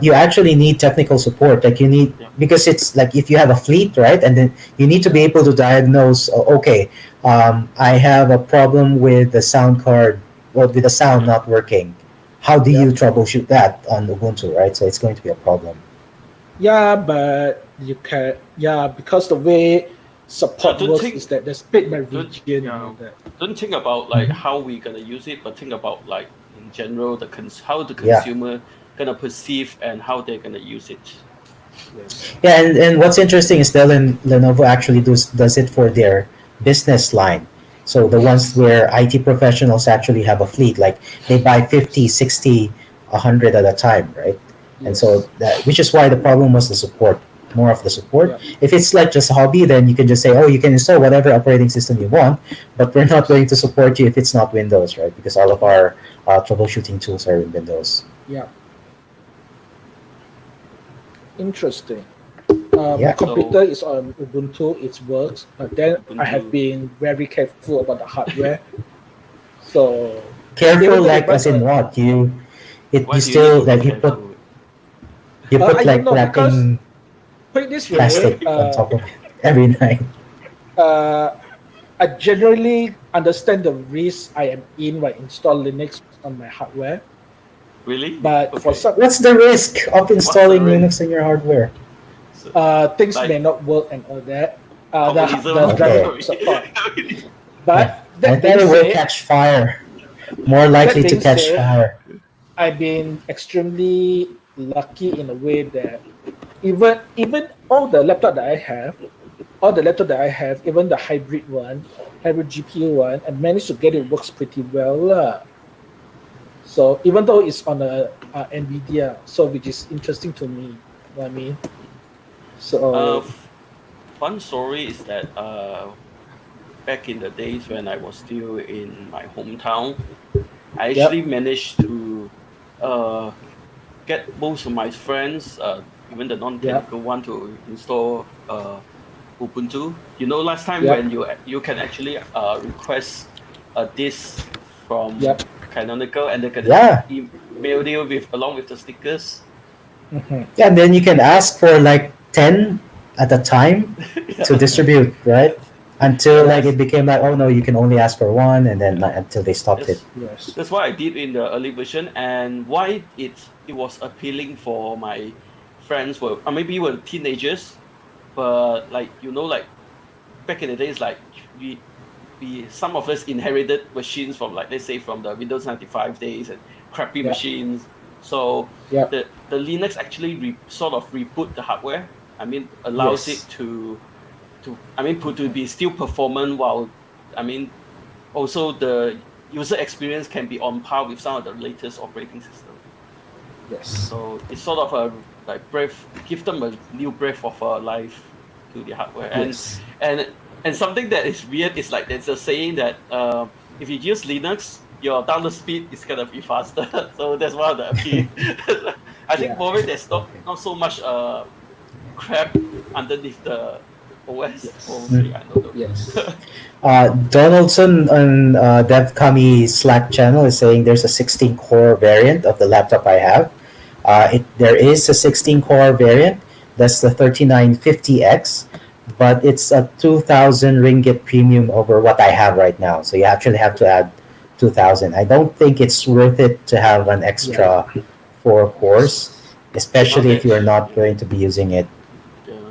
Speaker 3: you actually need technical support. Like you need
Speaker 1: yeah,
Speaker 3: because it's like if you have a fleet, right, and then you need to be
Speaker 2: Yeah.
Speaker 3: able to diagnose. Okay, I have a problem with the sound card or with the sound
Speaker 1: yeah.
Speaker 3: not working. How do
Speaker 2: Yeah.
Speaker 3: you troubleshoot that on Ubuntu, right? So it's going to be a problem.
Speaker 2: Yeah, but you can, yeah, because the way
Speaker 1: So
Speaker 2: support
Speaker 1: don't
Speaker 2: works is
Speaker 1: think
Speaker 2: that they split by
Speaker 1: don't
Speaker 2: region and all
Speaker 1: yeah
Speaker 2: that.
Speaker 1: don't think about like
Speaker 3: Mhm.
Speaker 1: how we gonna use it, but think about like in general how the
Speaker 3: Yeah.
Speaker 1: consumer gonna perceive and how they're gonna use it.
Speaker 2: Yes.
Speaker 3: Yeah, and what's interesting is that Lenovo actually does it for their business line. So the ones
Speaker 2: Yes.
Speaker 3: where IT professionals actually have a fleet, like they buy 50,
Speaker 2: Yes.
Speaker 3: 60, 100 at a time, right? And so
Speaker 2: Yes.
Speaker 3: that, which is why the problem was the support, more of the support.
Speaker 2: Yeah.
Speaker 3: If it's like just a hobby, then you can just say, oh, you can install whatever operating system you want, but we're not going
Speaker 2: Yes.
Speaker 3: to support you if it's not Windows, right? Because all of
Speaker 2: Yeah.
Speaker 3: our troubleshooting tools are in Windows.
Speaker 2: Yeah. Interesting. My
Speaker 3: Yeah.
Speaker 1: So
Speaker 2: computer is on Ubuntu, it works, but then I
Speaker 1: Ubuntu,
Speaker 2: have been very careful about the hardware. So even
Speaker 3: Careful,
Speaker 2: though it
Speaker 3: like as
Speaker 2: runs
Speaker 3: in
Speaker 2: on,
Speaker 3: what? You
Speaker 1: why do you need
Speaker 3: still
Speaker 1: to be
Speaker 3: like
Speaker 1: careful?
Speaker 3: you
Speaker 2: I
Speaker 3: put
Speaker 2: don't
Speaker 3: like
Speaker 2: know because
Speaker 3: wrapping
Speaker 2: put it this way,
Speaker 3: plastic on top of it every night.
Speaker 2: uh, I generally understand the risk I am in when I install Linux on my hardware,
Speaker 1: Really?
Speaker 2: but for
Speaker 1: Okay.
Speaker 2: some,
Speaker 3: What's the risk of
Speaker 1: What's the
Speaker 3: installing
Speaker 1: risk?
Speaker 3: Linux in your hardware?
Speaker 1: So,
Speaker 2: things may
Speaker 1: like
Speaker 2: not work and all that. The
Speaker 1: communism?
Speaker 2: driver
Speaker 3: Okay.
Speaker 2: don't support.
Speaker 1: Really?
Speaker 3: Yeah,
Speaker 2: But
Speaker 3: I
Speaker 2: that
Speaker 3: thought
Speaker 2: being
Speaker 3: it will
Speaker 2: said,
Speaker 3: catch fire. More
Speaker 2: that
Speaker 3: likely to
Speaker 2: being
Speaker 3: catch
Speaker 2: said,
Speaker 3: fire.
Speaker 2: I've been extremely lucky in a way that even all the laptop that I have, all the laptop that I have, even the hybrid one, hybrid GPU one, I managed to get it works pretty well. So even though it's on a Nvidia, so which is interesting to me, you know what I mean?
Speaker 1: Uh,
Speaker 2: So
Speaker 1: f- Fun story is that back in the days when I was still in my hometown, I actually
Speaker 2: yep,
Speaker 1: managed to uh, get most of my friends, even the
Speaker 2: yep,
Speaker 1: non-technical one, to install Ubuntu. You know, last time
Speaker 2: yep,
Speaker 1: when you can actually request a disk from
Speaker 2: yep.
Speaker 1: Canonical and they can
Speaker 3: Yeah,
Speaker 1: email you with along with the stickers.
Speaker 2: Hmm.
Speaker 3: yeah. And then you can ask for like 10 at a time to
Speaker 1: Yeah,
Speaker 3: distribute, right?
Speaker 1: yeah,
Speaker 3: Until like
Speaker 2: Yes,
Speaker 3: it became like, oh no, you can only ask for one, and then like, until they stopped it.
Speaker 1: that's
Speaker 2: yes,
Speaker 1: that's what I did in the early version, and why it was appealing for my friends were maybe were teenagers, but like like back in the days, like we some of us inherited machines from like let's say from the Windows 95 days and crappy
Speaker 2: yep,
Speaker 1: machines. So
Speaker 2: yep,
Speaker 1: the Linux actually sort of reboot the hardware. I mean, allows it
Speaker 2: yes,
Speaker 1: to be still performant while I mean also the user experience can be on par with some of the latest operating system.
Speaker 2: yes,
Speaker 1: So it's sort of a like breath, give them a new breath of life to the hardware.
Speaker 2: yes.
Speaker 1: And and something that is weird is like there's a saying that if you use Linux, your download speed is gonna be faster. So that's one of the appeal. I think
Speaker 2: Yeah.
Speaker 1: probably there's
Speaker 3: Okay.
Speaker 1: not so much crap underneath the OS.
Speaker 2: Yes.
Speaker 3: Mm.
Speaker 1: Probably I don't know.
Speaker 2: Yes.
Speaker 3: Donaldson on DevKami Slack channel is saying there's a 16 core variant of the laptop I have. There is a 16 core variant. That's the 3950X, but it's a 2,000 ringgit premium over what I have right now. So you actually have to add 2,000. I don't think it's worth it to have an
Speaker 2: Yeah.
Speaker 3: extra four cores,
Speaker 2: Yes.
Speaker 1: Now
Speaker 3: especially if
Speaker 1: that
Speaker 3: you're not going to be using it.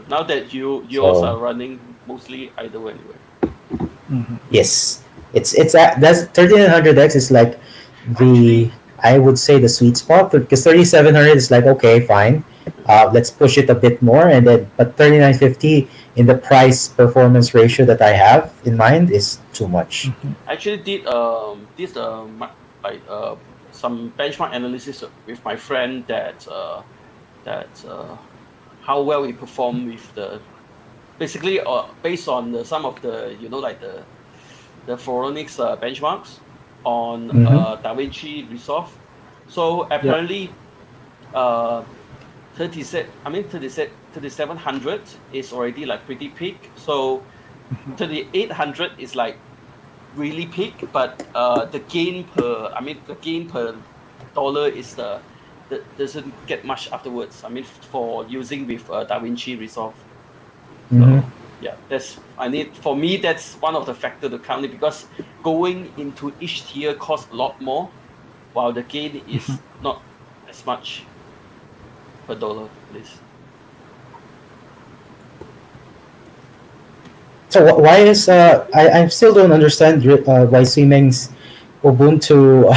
Speaker 1: now that yours
Speaker 3: So
Speaker 1: are running mostly idle anyway.
Speaker 2: Hmm.
Speaker 3: yes, that's 3900X is like the
Speaker 1: Actually,
Speaker 3: I would say the sweet spot because 3700 is like okay fine, let's push it a bit more and then but 3950 in the price performance ratio that I have in mind is too much.
Speaker 2: Hmm.
Speaker 1: I actually did like some benchmark analysis with my friend that how well we perform with the basically based on some of the like the Phoronix benchmarks on
Speaker 3: Mm-hmm.
Speaker 1: DaVinci Resolve. So
Speaker 2: Yep.
Speaker 1: apparently, 3700 is already like pretty peak. So
Speaker 2: Hmm.
Speaker 1: 3800 is like really peak, but the gain per dollar is doesn't get much afterwards. I mean, for using with DaVinci Resolve. So
Speaker 3: Mhm.
Speaker 1: yeah, for me that's one of the factor to count it, because going into each tier costs a lot more, while the gain is not as much per dollar, at least.
Speaker 3: So why is I still don't understand why Swimming's Ubuntu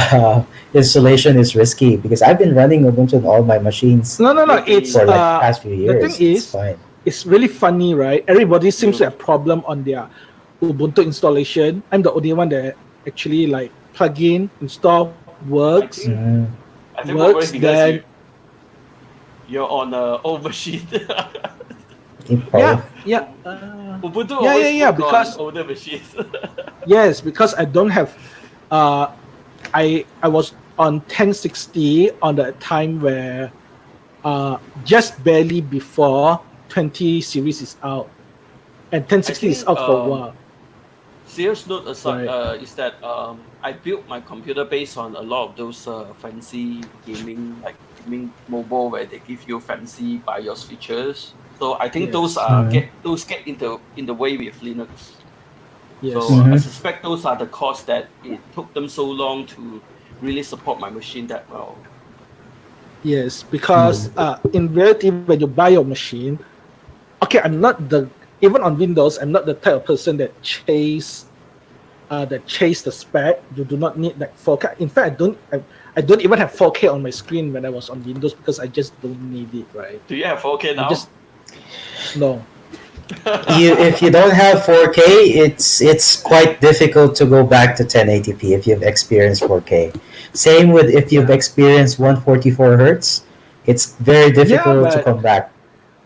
Speaker 3: installation is risky, because I've been running Ubuntu on all my machines
Speaker 2: No, no, no.
Speaker 1: Maybe-
Speaker 2: It's
Speaker 3: for like the past few
Speaker 2: the thing
Speaker 3: years. It's
Speaker 2: is,
Speaker 3: fine.
Speaker 2: it's really funny, right? Everybody seems to
Speaker 1: You-
Speaker 2: have problem on their Ubuntu installation. I'm the only one that actually like plug in, install, works,
Speaker 1: think-
Speaker 3: Mhm.
Speaker 1: I think probably
Speaker 2: works.
Speaker 1: because
Speaker 2: Then
Speaker 1: you're on a old machine.
Speaker 3: Probably.
Speaker 2: yeah.
Speaker 1: Ubuntu
Speaker 2: Yeah,
Speaker 1: always
Speaker 2: yeah,
Speaker 1: work
Speaker 2: because-
Speaker 1: on older machines.
Speaker 2: Yes, because I don't have. I was on 1060 on the time where just barely before 20 series is out, and 1060 is
Speaker 1: think,
Speaker 2: out for a while.
Speaker 1: Serious note aside,
Speaker 2: Right.
Speaker 1: is that I built my computer based on a lot of those fancy gaming, like gaming mobile, where they give you fancy BIOS features. So I think those
Speaker 2: Yes.
Speaker 1: are
Speaker 3: Mhm.
Speaker 1: get in the way with Linux.
Speaker 2: Yes.
Speaker 1: So
Speaker 3: Mhm.
Speaker 1: I suspect those are the costs that it took them so long to really support my machine that well.
Speaker 2: Yes, because in reality, when you buy your machine, okay, even on Windows, I'm not the type of person that chase the spec. You do not need like 4K. In fact, I don't even have 4K on my screen when I was on Windows, because I just don't need it, right?
Speaker 1: Do you have 4K now?
Speaker 2: No.
Speaker 3: If you don't have 4K, it's quite difficult to go back to 1080p if you've experienced 4K. Same with if you've experienced 144 hertz, it's very difficult to
Speaker 2: but
Speaker 3: come back.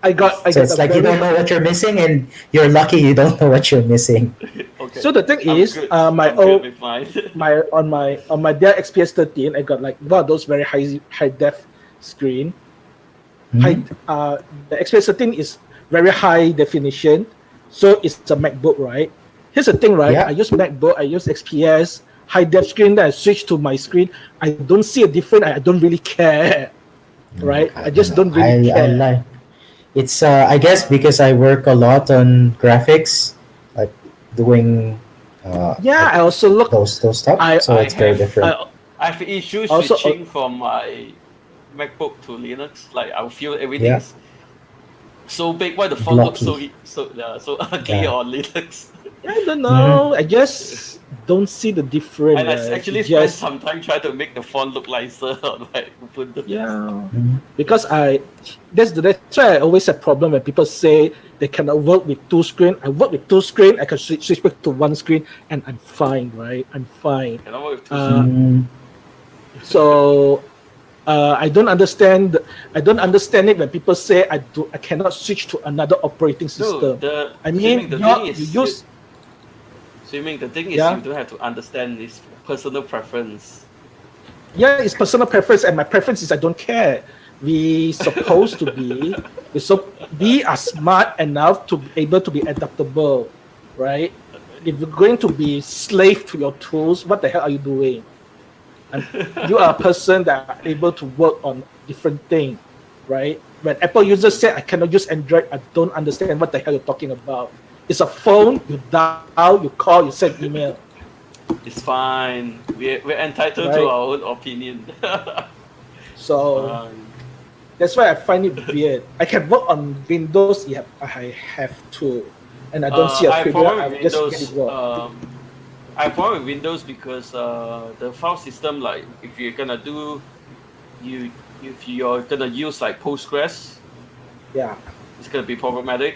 Speaker 2: I got
Speaker 3: So it's
Speaker 2: a
Speaker 3: like you
Speaker 2: very
Speaker 3: don't know what you're missing, and you're lucky you don't know what you're missing.
Speaker 1: Okay.
Speaker 2: So the thing
Speaker 1: I'm
Speaker 2: is,
Speaker 1: good.
Speaker 2: my
Speaker 1: I'm good
Speaker 2: old
Speaker 1: with mine.
Speaker 2: on my Dell XPS 13, I got like one of those very high def screen.
Speaker 3: Mhm.
Speaker 2: The XPS 13 is very high definition, so it's a MacBook, right? Here's the thing, right?
Speaker 3: Yeah.
Speaker 2: I use MacBook, I use XPS high def screen, then I switch to my screen. I don't see a difference. I don't really care, right? I just don't really
Speaker 3: I
Speaker 2: care.
Speaker 3: like it's I guess because I work a lot on graphics, like doing
Speaker 2: Yeah, I also look.
Speaker 3: those stuff. So
Speaker 1: I
Speaker 3: it's very
Speaker 1: have-
Speaker 3: different.
Speaker 1: I have issues
Speaker 2: Also-
Speaker 1: switching from my MacBook to Linux. Like I feel everything
Speaker 3: Yeah.
Speaker 1: is so big. Why the font looks
Speaker 3: Blocky.
Speaker 1: so ugly
Speaker 3: Yeah.
Speaker 1: on Linux?
Speaker 2: I don't know. I just don't see the difference.
Speaker 1: And I
Speaker 2: right?
Speaker 1: actually
Speaker 2: It
Speaker 1: spent
Speaker 2: just
Speaker 1: some time trying to make the font look nicer on my Ubuntu.
Speaker 2: yeah.
Speaker 3: Mhm.
Speaker 2: Because that's why I always have problem when people say they cannot work with two screen. I work with two screen. I can switch back to one screen, and I'm fine, right? I'm fine.
Speaker 1: Cannot work with two
Speaker 3: Mm.
Speaker 2: So I don't understand. I don't understand it when people say I cannot switch to another operating system.
Speaker 1: No,
Speaker 2: I mean,
Speaker 1: the
Speaker 2: you
Speaker 1: thing is,
Speaker 2: use
Speaker 1: Swimming, the thing is,
Speaker 2: Yeah.
Speaker 1: you don't have to understand this personal preference.
Speaker 2: yeah, it's personal preference, and my preference is I don't care. We supposed to be we are smart enough to be able to be adaptable, right? If you're going to be slave to your tools, what the hell are you doing? And you are a person that are able to work on different things, right? When Apple users say I cannot use Android, I don't understand what the hell you're talking about. It's a phone, you dial, you call, you send email.
Speaker 1: It's fine. We're entitled
Speaker 2: Right.
Speaker 1: to our own opinion.
Speaker 2: So
Speaker 1: Fine.
Speaker 2: that's why I find it weird. I can work on Windows, yeah, I have to. And I don't see a
Speaker 1: I have
Speaker 2: trigger,
Speaker 1: problem
Speaker 2: I
Speaker 1: with
Speaker 2: will just
Speaker 1: Windows.
Speaker 2: get it work.
Speaker 1: I have problem with Windows because the file system, like if you're gonna do, if you're gonna use like Postgres,
Speaker 2: Yeah.
Speaker 1: it's gonna be problematic.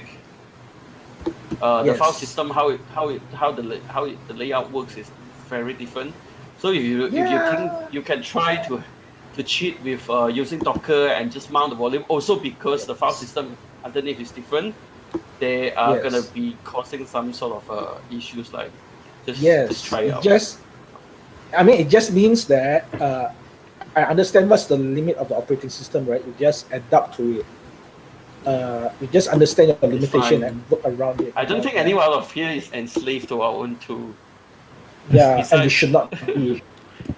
Speaker 1: The file
Speaker 2: Yes.
Speaker 1: system, the layout works is very different. So if you
Speaker 2: Yeah.
Speaker 1: think you can try to cheat with using Docker and just mount the volume, also because the file system underneath is different, they are
Speaker 2: Yes.
Speaker 1: gonna be causing some sort of issues like just
Speaker 2: Yes.
Speaker 1: try it out.
Speaker 2: It just means that I understand what's the limit of the operating system, right? You just adapt to it. You just understand your limitation
Speaker 1: fine.
Speaker 2: and work around it.
Speaker 1: I don't think anyone out of here is enslaved to our own tool.
Speaker 2: Yeah, and it
Speaker 1: Besides,
Speaker 2: should not be.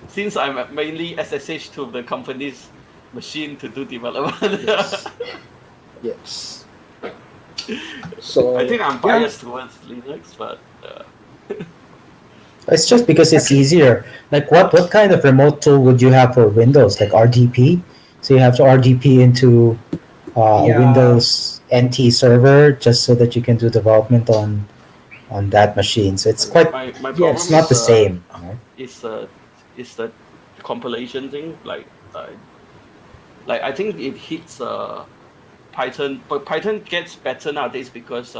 Speaker 1: since I'm mainly SSH to the company's machine to do development,
Speaker 2: Yes. Yes. So
Speaker 1: I think I'm
Speaker 2: yeah,
Speaker 1: biased towards Linux, but
Speaker 3: It's just because it's easier. Like what kind of remote tool would you have for Windows? Like RDP? So you have to RDP into a
Speaker 2: yeah,
Speaker 3: Windows NT server just so that you can do development on that machine. So it's quite
Speaker 1: my
Speaker 3: it's
Speaker 1: problem
Speaker 3: not
Speaker 2: yes,
Speaker 3: the same. Right?
Speaker 1: is is the compilation thing. Like I think it hits Python, but Python gets better nowadays because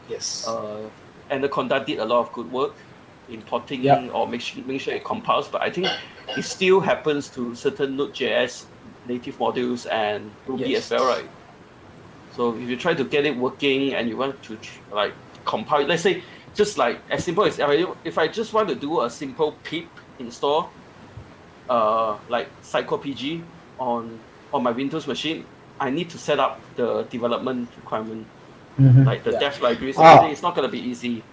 Speaker 2: yes,
Speaker 1: uh, Anaconda did a lot of good work in
Speaker 2: yeah,
Speaker 1: porting or make sure it compiles. But I think it still happens to certain Node.js native modules and Ruby as
Speaker 2: yes,
Speaker 1: well, right? So if you try to get it working and you want to like compile, let's say just like as simple as if I just want to do a simple pip install, like PsychoPG on my Windows machine, I need to set up the development requirement,
Speaker 3: Mm-hmm.
Speaker 1: like the
Speaker 2: yeah,
Speaker 1: dev libraries, everything.
Speaker 3: Ah,
Speaker 1: It's not gonna be easy.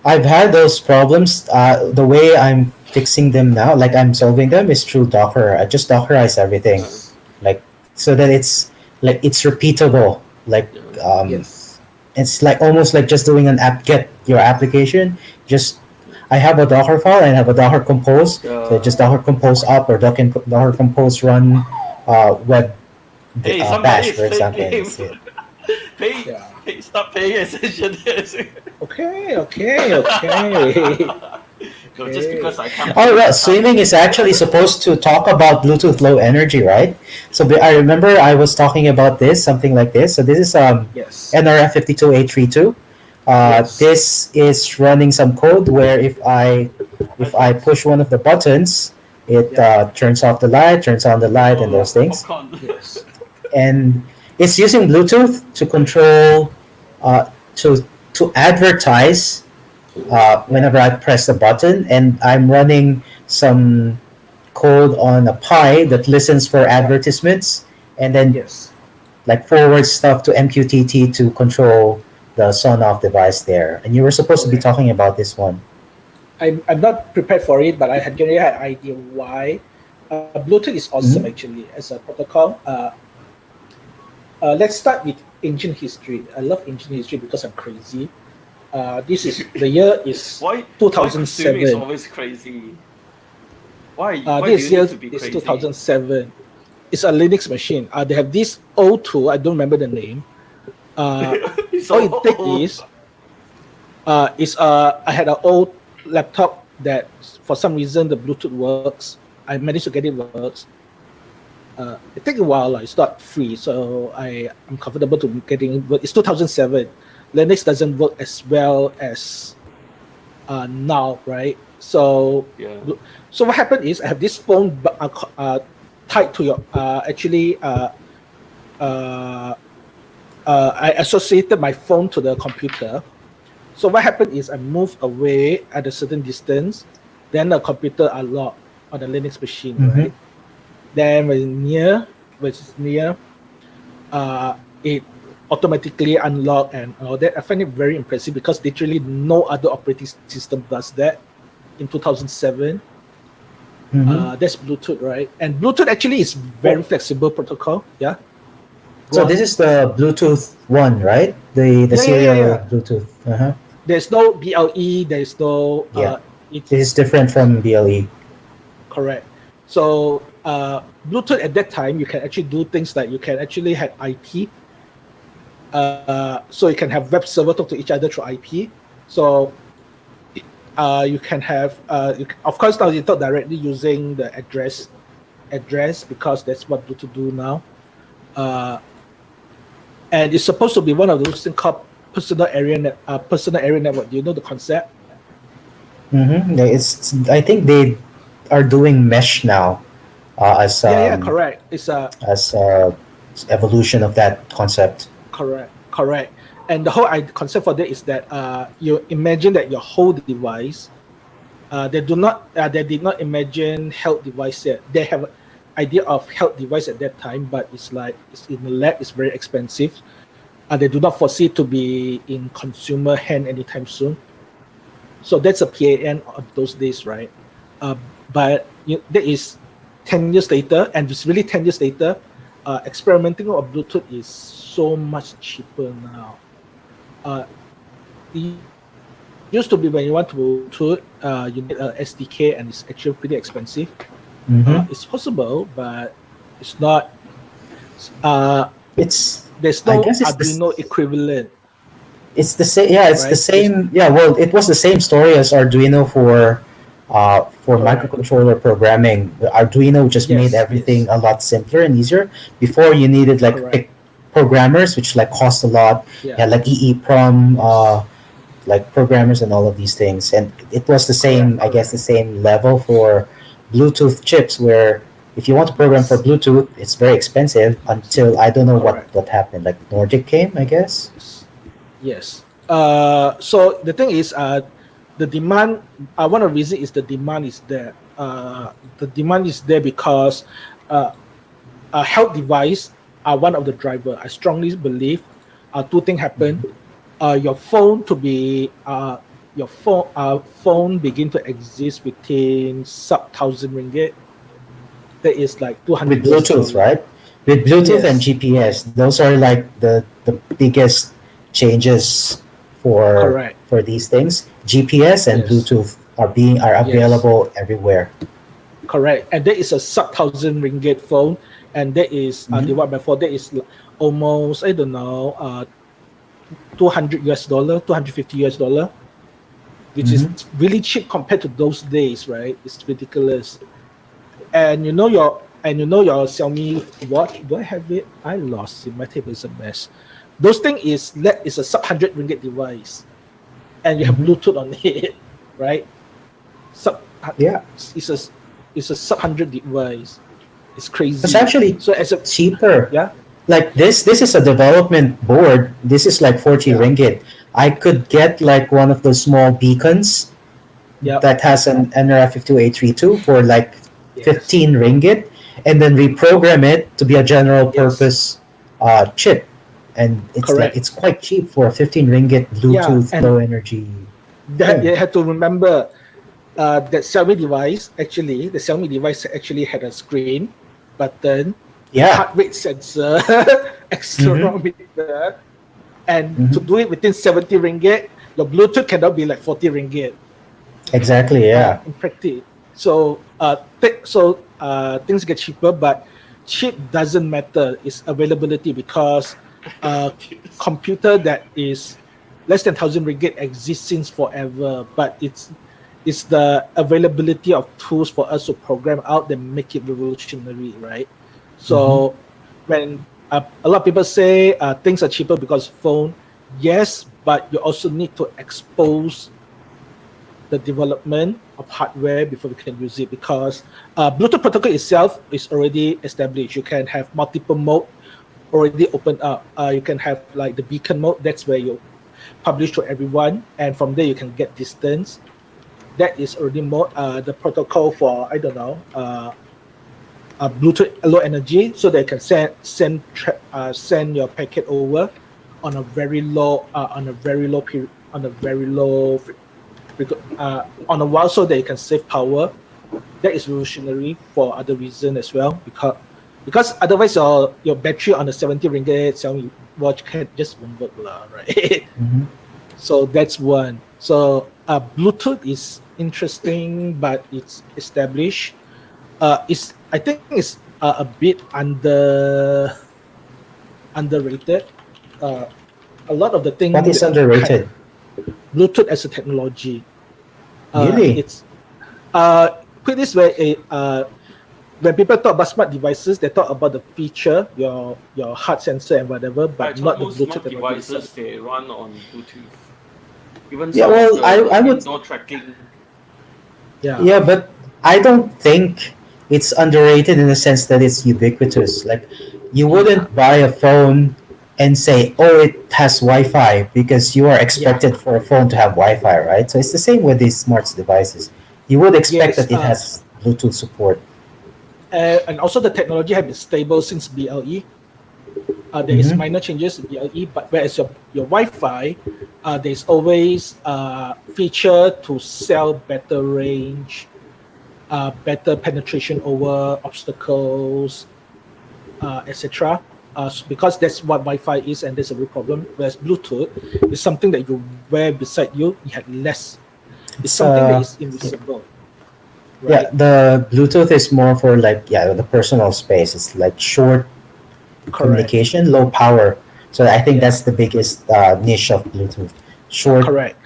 Speaker 3: I've had those problems. The way I'm fixing them now, like I'm solving them, is through Docker. I just Dockerize everything,
Speaker 2: yes,
Speaker 3: like so that it's repeatable. Like
Speaker 1: Yeah.
Speaker 3: um,
Speaker 2: yes.
Speaker 3: it's like almost like just doing an app get your application. Just I have a Docker file and I have a Docker compose. So just Docker compose up or Docker compose run web
Speaker 1: Hey, somebody
Speaker 3: bash,
Speaker 1: is
Speaker 3: for
Speaker 1: playing
Speaker 3: example.
Speaker 1: game.
Speaker 3: That's it.
Speaker 1: pay,
Speaker 2: Yeah.
Speaker 1: stop paying attention.
Speaker 2: Okay, okay, okay,
Speaker 1: No, just
Speaker 2: okay.
Speaker 1: because I can't
Speaker 3: Oh,
Speaker 1: play
Speaker 3: well,
Speaker 1: guitar.
Speaker 3: swimming is actually supposed to talk about Bluetooth Low Energy, right? So I remember I was talking about this, something like this. So this is
Speaker 2: Yes,
Speaker 3: NRF52832.
Speaker 2: yes,
Speaker 3: This is running some code where
Speaker 1: I
Speaker 3: if I
Speaker 1: thought
Speaker 3: push one of the buttons, it
Speaker 2: yeah,
Speaker 3: turns off the light, turns on the light, and those things.
Speaker 1: popcorn.
Speaker 2: yes,
Speaker 3: And it's using Bluetooth to control, uh, to advertise
Speaker 2: yeah,
Speaker 3: whenever I press the button, and I'm running some code on a Pi that listens for
Speaker 2: yeah,
Speaker 3: advertisements, and then
Speaker 2: yes.
Speaker 3: like forwards stuff to MQTT to control the son-off device there. And you were supposed to be
Speaker 2: Correct.
Speaker 3: talking about this one.
Speaker 2: I'm not prepared for it, but I had generally had an idea why. Bluetooth is awesome
Speaker 3: Mhm.
Speaker 2: actually as a protocol. Let's start with engine history. I love engine history because I'm crazy. This is the year is
Speaker 1: Why? Why swimming is
Speaker 2: 2007.
Speaker 1: always crazy? Why do
Speaker 2: This
Speaker 1: you
Speaker 2: year
Speaker 1: need to be
Speaker 2: is
Speaker 1: crazy?
Speaker 2: 2007. It's a Linux machine. They have this O2. I don't remember the name.
Speaker 1: It's
Speaker 2: All it
Speaker 1: so
Speaker 2: take
Speaker 1: old.
Speaker 2: is I had an old laptop that for some reason the Bluetooth works. I managed to get it works. It takes a while. Like, it's not free, so I'm comfortable to getting it. But it's 2007. Linux doesn't work as well as now, right? So
Speaker 1: Yeah.
Speaker 2: so what happened is I have this phone tied to your uh, I associated my phone to the computer. So what happened is I moved away at a certain distance, then the computer unlocked on the Linux machine,
Speaker 3: Mhm.
Speaker 2: right? Then when it's near, it automatically unlock and all that. I find it very impressive because literally no other operating system does that in 2007.
Speaker 3: Mhm.
Speaker 2: That's Bluetooth, right? And Bluetooth actually is very flexible protocol. Yeah. Go
Speaker 3: So
Speaker 2: on.
Speaker 3: this is the Bluetooth one, right? The serial
Speaker 2: Yeah.
Speaker 3: Bluetooth. Uh-huh.
Speaker 2: There's no BLE. There's no.
Speaker 3: Yeah. This is
Speaker 2: It's
Speaker 3: different from BLE.
Speaker 2: correct. So Bluetooth at that time, you can actually do things like you can actually have IP. So you can have web server talk to each other through IP. So you can have of course now you talk directly using the address because that's what Bluetooth do now. And it's supposed to be one of those things called personal area network. Do you know the concept?
Speaker 3: Mm-hmm. I think they are doing mesh now as
Speaker 2: Yeah, correct. It's
Speaker 3: as evolution of that concept.
Speaker 2: correct. And the whole concept for that is that you imagine that your whole device. They did not imagine health device yet. They have idea of health device at that time, but it's like it's in the lab. It's very expensive. They do not foresee it to be in consumer hand anytime soon. So that's a PAN of those days, right? But that is 10 years later, and it's really 10 years later. Experimenting with Bluetooth is so much cheaper now. It used to be when you want to Bluetooth, you need a SDK, and it's actually pretty expensive.
Speaker 3: Mm-hmm.
Speaker 2: It's possible, but it's not. Uh,
Speaker 3: It's
Speaker 2: there's
Speaker 3: I
Speaker 2: no
Speaker 3: guess
Speaker 2: Arduino equivalent,
Speaker 3: it's the same. Yeah, it's the
Speaker 2: right?
Speaker 3: same. Yeah, well, it was the same story as Arduino for
Speaker 2: Correct.
Speaker 3: microcontroller programming. The Arduino just made
Speaker 2: Yes,
Speaker 3: everything
Speaker 2: yes,
Speaker 3: a lot simpler and easier. Before you needed like
Speaker 2: correct.
Speaker 3: pick programmers, which like cost a lot.
Speaker 2: Yeah,
Speaker 3: Yeah, like EEPROM,
Speaker 2: yes,
Speaker 3: like programmers and all of these things. And it was the
Speaker 2: correct,
Speaker 3: same, I guess, the
Speaker 2: correct.
Speaker 3: same level for Bluetooth chips, where if you want to program for
Speaker 2: Yes,
Speaker 3: Bluetooth, it's very expensive until I don't know
Speaker 2: correct.
Speaker 3: what happened. Like Nordic came, I guess.
Speaker 2: Yes. Yes. So the thing is, the demand. One of the reasons is the demand is there. The demand is there because uh, a health device are one of the driver. I strongly believe two things happen. Your phone to be your phone begin to exist within sub $1,000. That is like
Speaker 3: With
Speaker 2: $200
Speaker 3: Bluetooth,
Speaker 2: dollar.
Speaker 3: right? With Bluetooth and
Speaker 2: Yes,
Speaker 3: GPS, those are like the biggest changes
Speaker 2: correct.
Speaker 3: for these things. GPS and
Speaker 2: Yes,
Speaker 3: Bluetooth are
Speaker 2: yes.
Speaker 3: available everywhere.
Speaker 2: Correct, and that is a sub $1,000 phone, and that is
Speaker 3: Hmm.
Speaker 2: divided by four. That is almost, I don't know, $200, $250, which is
Speaker 3: Hmm.
Speaker 2: really cheap compared to those days, right? It's ridiculous. And your Xiaomi watch. Do I have it? I lost it. My table is a mess. Those thing is a sub $100 device, and you have
Speaker 3: Hmm.
Speaker 2: Bluetooth on it, right? Sub
Speaker 3: Yeah,
Speaker 2: it's a it's a sub hundred device. It's
Speaker 3: it's
Speaker 2: crazy.
Speaker 3: actually
Speaker 2: So as a
Speaker 3: cheaper.
Speaker 2: yeah,
Speaker 3: Like this is a development board. This is like 40
Speaker 2: yeah,
Speaker 3: ringgit. I could get like one of those small beacons
Speaker 2: yeah,
Speaker 3: that has an NRF52832 for like
Speaker 2: yes,
Speaker 3: 15 ringgit, and then reprogram it to be a general
Speaker 2: yes,
Speaker 3: purpose chip. And it's like
Speaker 2: correct.
Speaker 3: it's quite cheap for 15 ringgit
Speaker 2: Yeah,
Speaker 3: Bluetooth
Speaker 2: and
Speaker 3: low energy
Speaker 2: that
Speaker 3: thing.
Speaker 2: you have to remember the Xiaomi device actually had a screen, button,
Speaker 3: Yeah.
Speaker 2: heart rate sensor,
Speaker 3: Mm-hmm.
Speaker 2: accelerometer, and to
Speaker 3: Mm-hmm.
Speaker 2: do it within 70 ringgit, your Bluetooth cannot be like 40 ringgit.
Speaker 3: Exactly. Yeah.
Speaker 2: In practice. So things get cheaper, but cheap doesn't matter. It's availability because computer that is less than $1,000 exists since forever, but it's the availability of tools for us to program out that make it revolutionary, right?
Speaker 3: Mm-hmm.
Speaker 2: So when a lot of people say things are cheaper because phone, yes, but you also need to expose the development of hardware before we can use it, because Bluetooth protocol itself is already established. You can have multiple mode already opened up. You can have like the beacon mode. That's where you publish to everyone, and from there you can get distance. That is already mode. The protocol for, I don't know, Bluetooth low energy, so they can send your packet over on a very low period, on a very low on a while, so that you can save power. That is revolutionary for other reason as well, because otherwise your battery on a 70 ringgit Xiaomi watch can just won't work lah, right?
Speaker 3: Mm-hmm.
Speaker 2: So that's one. So Bluetooth is interesting, but it's established. It's I think it's a bit underrated. Uh, a lot of the
Speaker 3: What
Speaker 2: thing
Speaker 3: is
Speaker 2: that kind
Speaker 3: underrated?
Speaker 2: Bluetooth as a technology.
Speaker 3: Really?
Speaker 2: It's put this way. When people talk about smart devices, they talk about the feature, your heart sensor and whatever,
Speaker 1: I
Speaker 2: but
Speaker 1: thought
Speaker 2: not the
Speaker 1: most
Speaker 2: Bluetooth
Speaker 1: smart
Speaker 2: technology
Speaker 1: devices
Speaker 2: itself.
Speaker 1: they run on Bluetooth. Even
Speaker 3: Yeah.
Speaker 1: some of
Speaker 3: Well, I
Speaker 1: the
Speaker 3: would.
Speaker 1: indoor tracking.
Speaker 2: Yeah.
Speaker 3: Yeah, but I don't think it's underrated in the sense that it's ubiquitous. Like, you
Speaker 2: Yeah.
Speaker 3: wouldn't buy a phone and say, "Oh, it has Wi-Fi," because you are
Speaker 2: Yeah.
Speaker 3: expected for a phone to have Wi-Fi, right? So it's the same with these smart devices. You would expect
Speaker 2: Yes.
Speaker 3: that it has Bluetooth support.
Speaker 2: And also the technology has been stable since BLE. There is minor changes in BLE, but whereas your Wi-Fi, there's always feature to sell better range, better penetration over obstacles, etc. Because that's what Wi-Fi is, and there's a real problem. Whereas Bluetooth is something that you wear beside you. You have less. It's something that is invisible. Right?
Speaker 3: Yeah, the Bluetooth is more for like the personal space. It's like short communication, low power. So I think that's the biggest niche of Bluetooth. Short,
Speaker 2: Correct.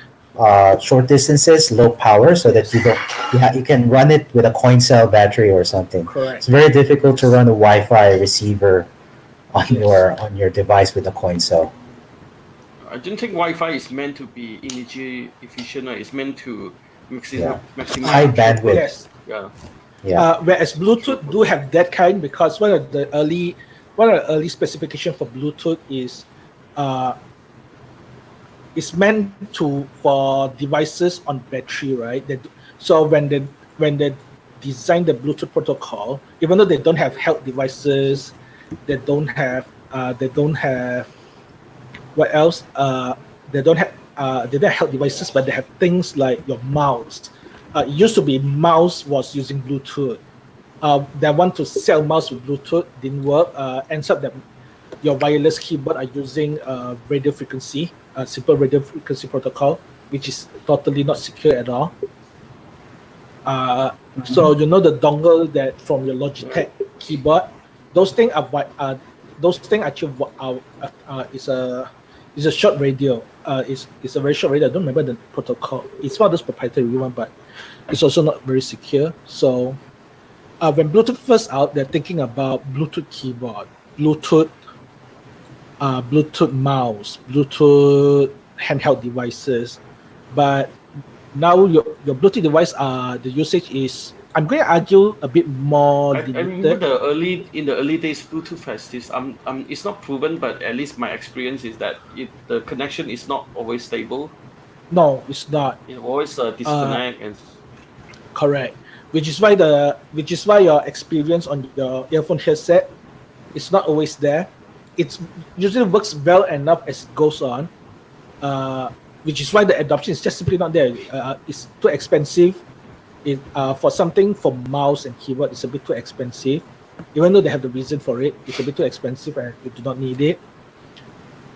Speaker 3: Short distances, low power, so that you can run it with a coin cell battery or something.
Speaker 2: Correct.
Speaker 3: It's very difficult to run a Wi-Fi receiver on your device with a coin cell.
Speaker 1: I don't think Wi-Fi is meant to be energy efficient. It's meant to maximize
Speaker 3: high bandwidth.
Speaker 2: Yes.
Speaker 1: Yeah.
Speaker 2: Whereas Bluetooth do have that kind, because one of the early specification for Bluetooth is it's meant for devices on battery, right? So when they design the Bluetooth protocol, even though they don't have health devices, they don't have what else? They don't have health devices, but they have things like your mouse. It used to be mouse was using Bluetooth. They want to sell mouse with Bluetooth, didn't work. Ends up that your wireless keyboard are using radio frequency, simple radio frequency protocol, which is totally not secure at all. So the dongle that from your Logitech keyboard, those things actually is a short radio. It's a very short radio. I don't remember the protocol. It's one of those proprietary one, but it's also not very secure. So when Bluetooth first out, they're thinking about Bluetooth keyboard, Bluetooth mouse, Bluetooth handheld devices. But now your Bluetooth device, the usage is, I'm going to argue, a bit more
Speaker 1: I
Speaker 2: limited.
Speaker 1: remember in the early days, Bluetooth has this. It's not proven, but at least my experience is that the connection is not always stable.
Speaker 2: No, it's not.
Speaker 1: It always disconnect and.
Speaker 2: Correct. Which is why your experience on your earphone headset is not always there. It usually works well enough as it goes on. Which is why the adoption is just simply not there. It's too expensive. For something for mouse and keyboard, it's a bit too expensive. Even though they have the reason for it, it's a bit too expensive and you do not need it.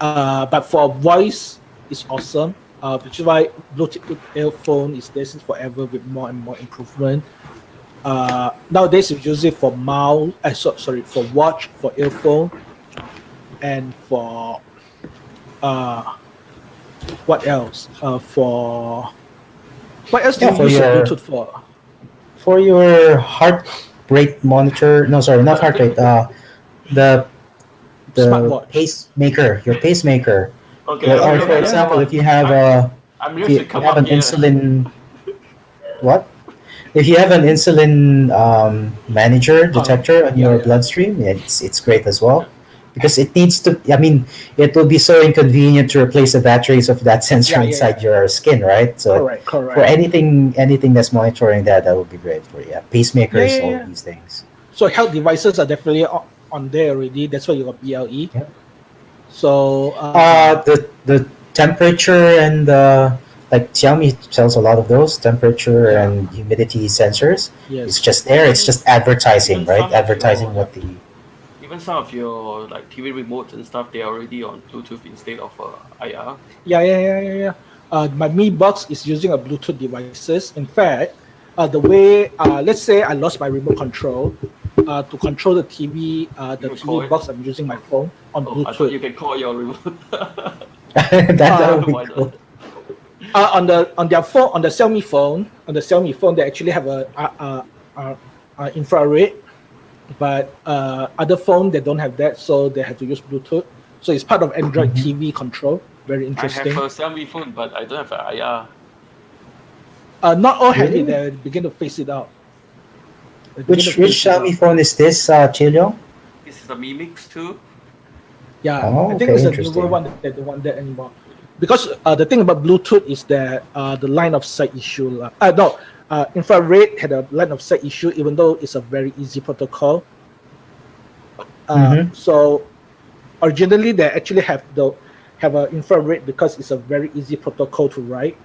Speaker 2: But for voice, it's awesome. Which is why Bluetooth earphone is there since forever with more and more improvement. Nowadays, we use it for for watch, for earphone, and for what else? What else do you use Bluetooth for?
Speaker 3: For your heart rate monitor. No, sorry, not heart rate. The
Speaker 2: Smartwatch.
Speaker 3: pacemaker. Your pacemaker.
Speaker 1: Okay.
Speaker 3: Or for example, if you have
Speaker 1: I'm
Speaker 3: if
Speaker 1: used
Speaker 3: you
Speaker 1: to come
Speaker 3: have
Speaker 1: up
Speaker 3: an
Speaker 1: here.
Speaker 3: insulin, what? If you have an insulin manager detector on your bloodstream, it's great as well, because it needs to. I mean, it will be so inconvenient to replace the batteries of that sensor inside your skin, right? So
Speaker 2: correct.
Speaker 3: for anything that's monitoring that would be great for you. Pacemakers, all these things.
Speaker 2: So health devices are definitely on there already. That's why you got BLE.
Speaker 3: Yep.
Speaker 2: So
Speaker 3: the temperature and like Xiaomi sells a lot of those temperature and humidity sensors.
Speaker 2: Yes.
Speaker 3: It's just there. It's just advertising,
Speaker 1: Even
Speaker 3: right?
Speaker 1: some of
Speaker 3: Advertising
Speaker 1: your-
Speaker 3: what the
Speaker 1: Even some of your like TV remotes and stuff, they're already on Bluetooth instead of IR.
Speaker 2: Yeah. My Mi Box is using a Bluetooth devices. In fact, the way let's say I lost my remote control, to control the TV, the
Speaker 1: You call
Speaker 2: TV
Speaker 1: it?
Speaker 2: box, I'm using my phone on
Speaker 1: Oh, I thought you
Speaker 2: Bluetooth.
Speaker 1: can call your remote.
Speaker 3: that would be
Speaker 1: Why not?
Speaker 3: cool.
Speaker 2: On their phone, on the Xiaomi phone, they actually have a infrared, but other phone they don't have that, so they have to use Bluetooth. So it's part of Android TV control. Very
Speaker 1: I
Speaker 2: interesting.
Speaker 1: have a Xiaomi phone, but I don't have an IR.
Speaker 2: Not all have
Speaker 3: Really?
Speaker 2: it. They begin to phase it out.
Speaker 3: Which Xiaomi phone is this, Chilio?
Speaker 1: This is a Mi Mix 2.
Speaker 2: Yeah,
Speaker 3: Oh,
Speaker 2: I think
Speaker 3: okay,
Speaker 2: it's a
Speaker 3: interesting.
Speaker 2: newer one that they don't want that anymore. Because the thing about Bluetooth is that the line of sight issue. Infrared had a line of sight issue, even though it's a very easy protocol. So originally they actually have an infrared because it's a very easy protocol to write.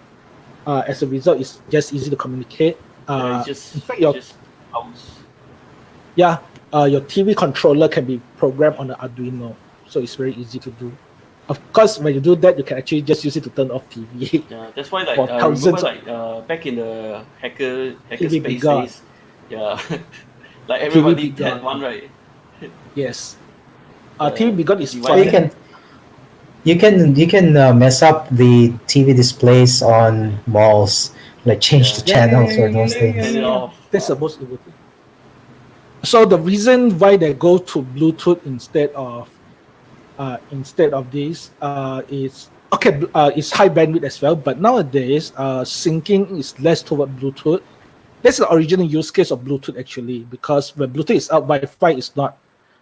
Speaker 2: As a result, it's just easy to communicate.
Speaker 1: Yeah, it's just,
Speaker 2: in fact,
Speaker 1: it just bounce.
Speaker 2: your TV controller can be programmed on the Arduino, so it's very easy to do. Of course, when you do that, you can actually just use it to turn off TV.
Speaker 1: Yeah, that's why like
Speaker 2: For thousands
Speaker 1: remember back in the hacker
Speaker 2: TV
Speaker 1: space
Speaker 2: begun.
Speaker 1: days, yeah, like everybody
Speaker 2: begun.
Speaker 1: had one, right?
Speaker 2: Yes.
Speaker 1: The
Speaker 2: TV begun is
Speaker 1: device.
Speaker 3: So
Speaker 2: fine.
Speaker 3: you can mess up the TV displays on malls, like change the channels or those things.
Speaker 1: Turn it off.
Speaker 2: That's the most important. So the reason why they go to Bluetooth instead of this is okay. It's high bandwidth as well, but nowadays syncing is less toward Bluetooth. That's the original use case of Bluetooth actually, because when Bluetooth is out, Wi-Fi is not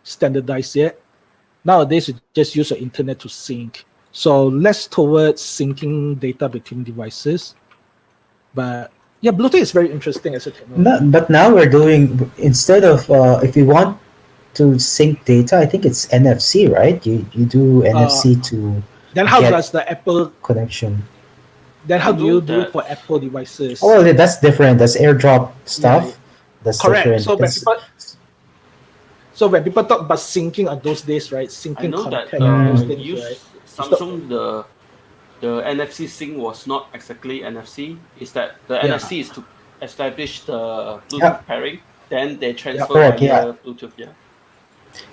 Speaker 2: standardized yet. Nowadays, you just use the internet to sync. So less towards syncing data between devices. But yeah, Bluetooth is very interesting as a technology.
Speaker 3: No, but now we're doing, instead of if you want to sync data, I think it's NFC, right? You do NFC to
Speaker 2: Then how
Speaker 3: get
Speaker 2: does the Apple?
Speaker 3: connection.
Speaker 2: Then how
Speaker 1: You
Speaker 2: do you
Speaker 1: do
Speaker 2: do it
Speaker 1: that.
Speaker 2: for Apple devices?
Speaker 3: Oh, well, that's different. That's AirDrop stuff.
Speaker 2: Yeah.
Speaker 3: That's
Speaker 2: Correct.
Speaker 3: different.
Speaker 2: So when people talk about syncing on those days, right?
Speaker 1: I
Speaker 2: Syncing
Speaker 1: know that
Speaker 2: content on those things,
Speaker 1: use
Speaker 2: right?
Speaker 1: Samsung the NFC sync was not exactly NFC. Is that the
Speaker 2: Yeah.
Speaker 1: NFC is to establish the Bluetooth
Speaker 3: Yeah.
Speaker 1: pairing, then they transfer
Speaker 3: correct,
Speaker 1: via
Speaker 3: yeah.
Speaker 1: Bluetooth. Yeah.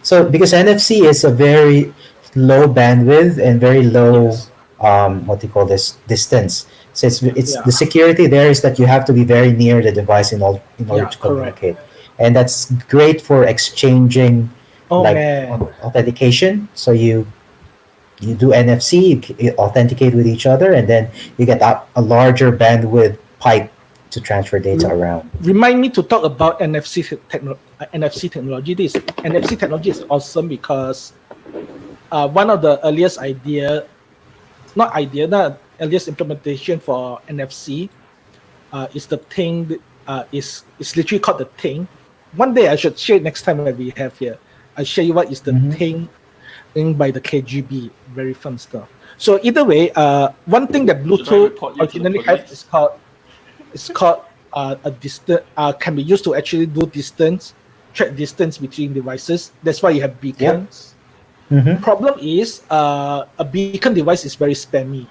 Speaker 3: So because NFC is a very low bandwidth and very low
Speaker 1: Yes.
Speaker 3: what do you call this, distance. So it's
Speaker 2: Yeah.
Speaker 3: the security there is that you have to be very near the device in order
Speaker 2: Yeah,
Speaker 3: to
Speaker 2: correct.
Speaker 3: communicate, and that's great for exchanging
Speaker 2: Oh
Speaker 3: like
Speaker 2: man.
Speaker 3: authentication. So you do NFC, you authenticate with each other, and then you get a larger bandwidth pipe to transfer data around.
Speaker 2: Remind me to talk about NFC technology. This NFC technology is awesome because one of the earliest earliest implementation for NFC is the thing. Is literally called the thing. One day I should share it next time that we have here. I'll show you what is the thing by the KGB. Very fun stuff. So either way, one thing that Bluetooth
Speaker 1: report you to the
Speaker 2: originally has
Speaker 1: police?
Speaker 2: is called a distance. Can be used to actually do track distance between devices. That's why you have beacons.
Speaker 3: Mm-hmm.
Speaker 2: Problem is, a beacon device is very spammy.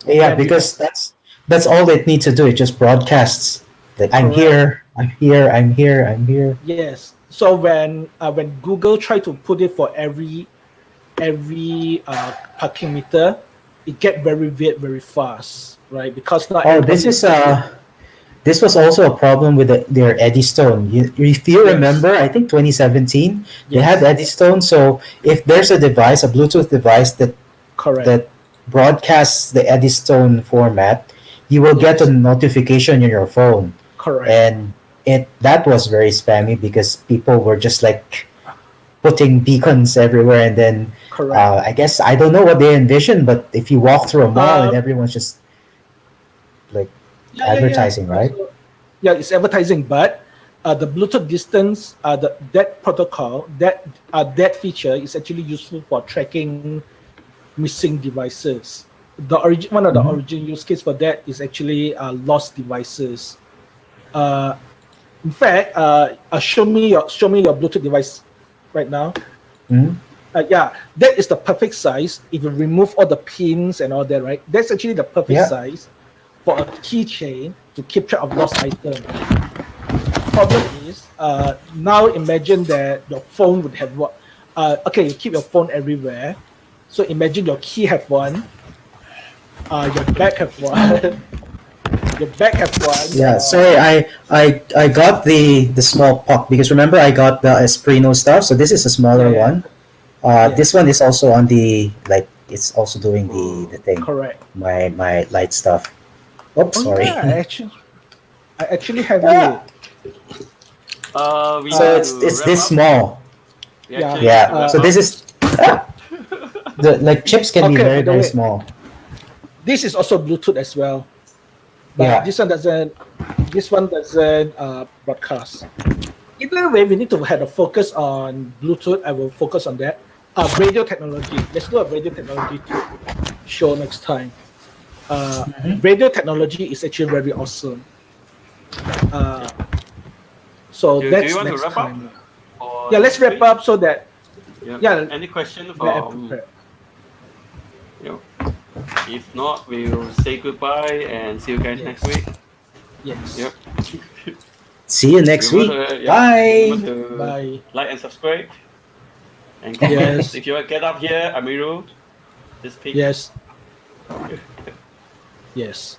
Speaker 3: Yeah, because that's all it needs to do. It just broadcasts like I'm here, I'm here, I'm here, I'm here.
Speaker 2: Yes. So when Google try to put it for every parking meter, it get very weird very fast, right? Because not
Speaker 3: Oh, this was also a problem with their Eddystone. If you remember, I think 2017, they had Eddystone. So if there's a device, a Bluetooth device that broadcasts the Eddystone format, you will get a notification in your phone.
Speaker 2: Correct.
Speaker 3: And that was very spammy because people were just like putting beacons everywhere, and then I guess I don't know what they envisioned, but if you walk through a mall and everyone's just like advertising, right?
Speaker 2: Yeah, it's advertising, but the Bluetooth distance, that protocol, that feature is actually useful for tracking missing devices. One of the origin use case for that is actually lost devices. In fact, show me your Bluetooth device right now. Yeah, that is the perfect size. If you remove all the pins and all that, right? That's actually the perfect size for a keychain to keep track of lost items. Problem is, now imagine that your phone would have what? Okay, you keep your phone everywhere. So imagine your key have one, your bag have one, your bag have one.
Speaker 3: Yeah, sorry, I got the small puck because remember I got the Esprino stuff. So this is a smaller one. This one is also on the it's also doing the thing.
Speaker 2: Correct.
Speaker 3: My light stuff. Oops, sorry.
Speaker 2: Yeah, I actually have it.
Speaker 3: So it's this small.
Speaker 2: Yeah.
Speaker 3: So this is the chips can be very very small.
Speaker 2: This is also Bluetooth as well. But this one doesn't broadcast. either way, we need to have a focus on Bluetooth. I will focus on that. Radio technology. Let's do a radio technology show next time. Radio technology is actually very awesome. So
Speaker 1: Do
Speaker 2: that's
Speaker 1: you want to
Speaker 2: next
Speaker 1: wrap
Speaker 2: time.
Speaker 1: up? Or
Speaker 2: Yeah, let's
Speaker 1: next
Speaker 2: wrap
Speaker 1: week?
Speaker 2: up so that yeah.
Speaker 1: Any question
Speaker 2: we're
Speaker 1: from?
Speaker 2: prepared.
Speaker 1: If not, we'll say goodbye and see you guys
Speaker 2: Yes.
Speaker 1: next week.
Speaker 2: Yes.
Speaker 1: Yep.
Speaker 3: See you next week. Bye.
Speaker 1: Remember to
Speaker 2: Bye.
Speaker 1: like and subscribe. And
Speaker 2: Yes.
Speaker 1: if you get up here, Amiru, just pick.
Speaker 2: Yes. Yes.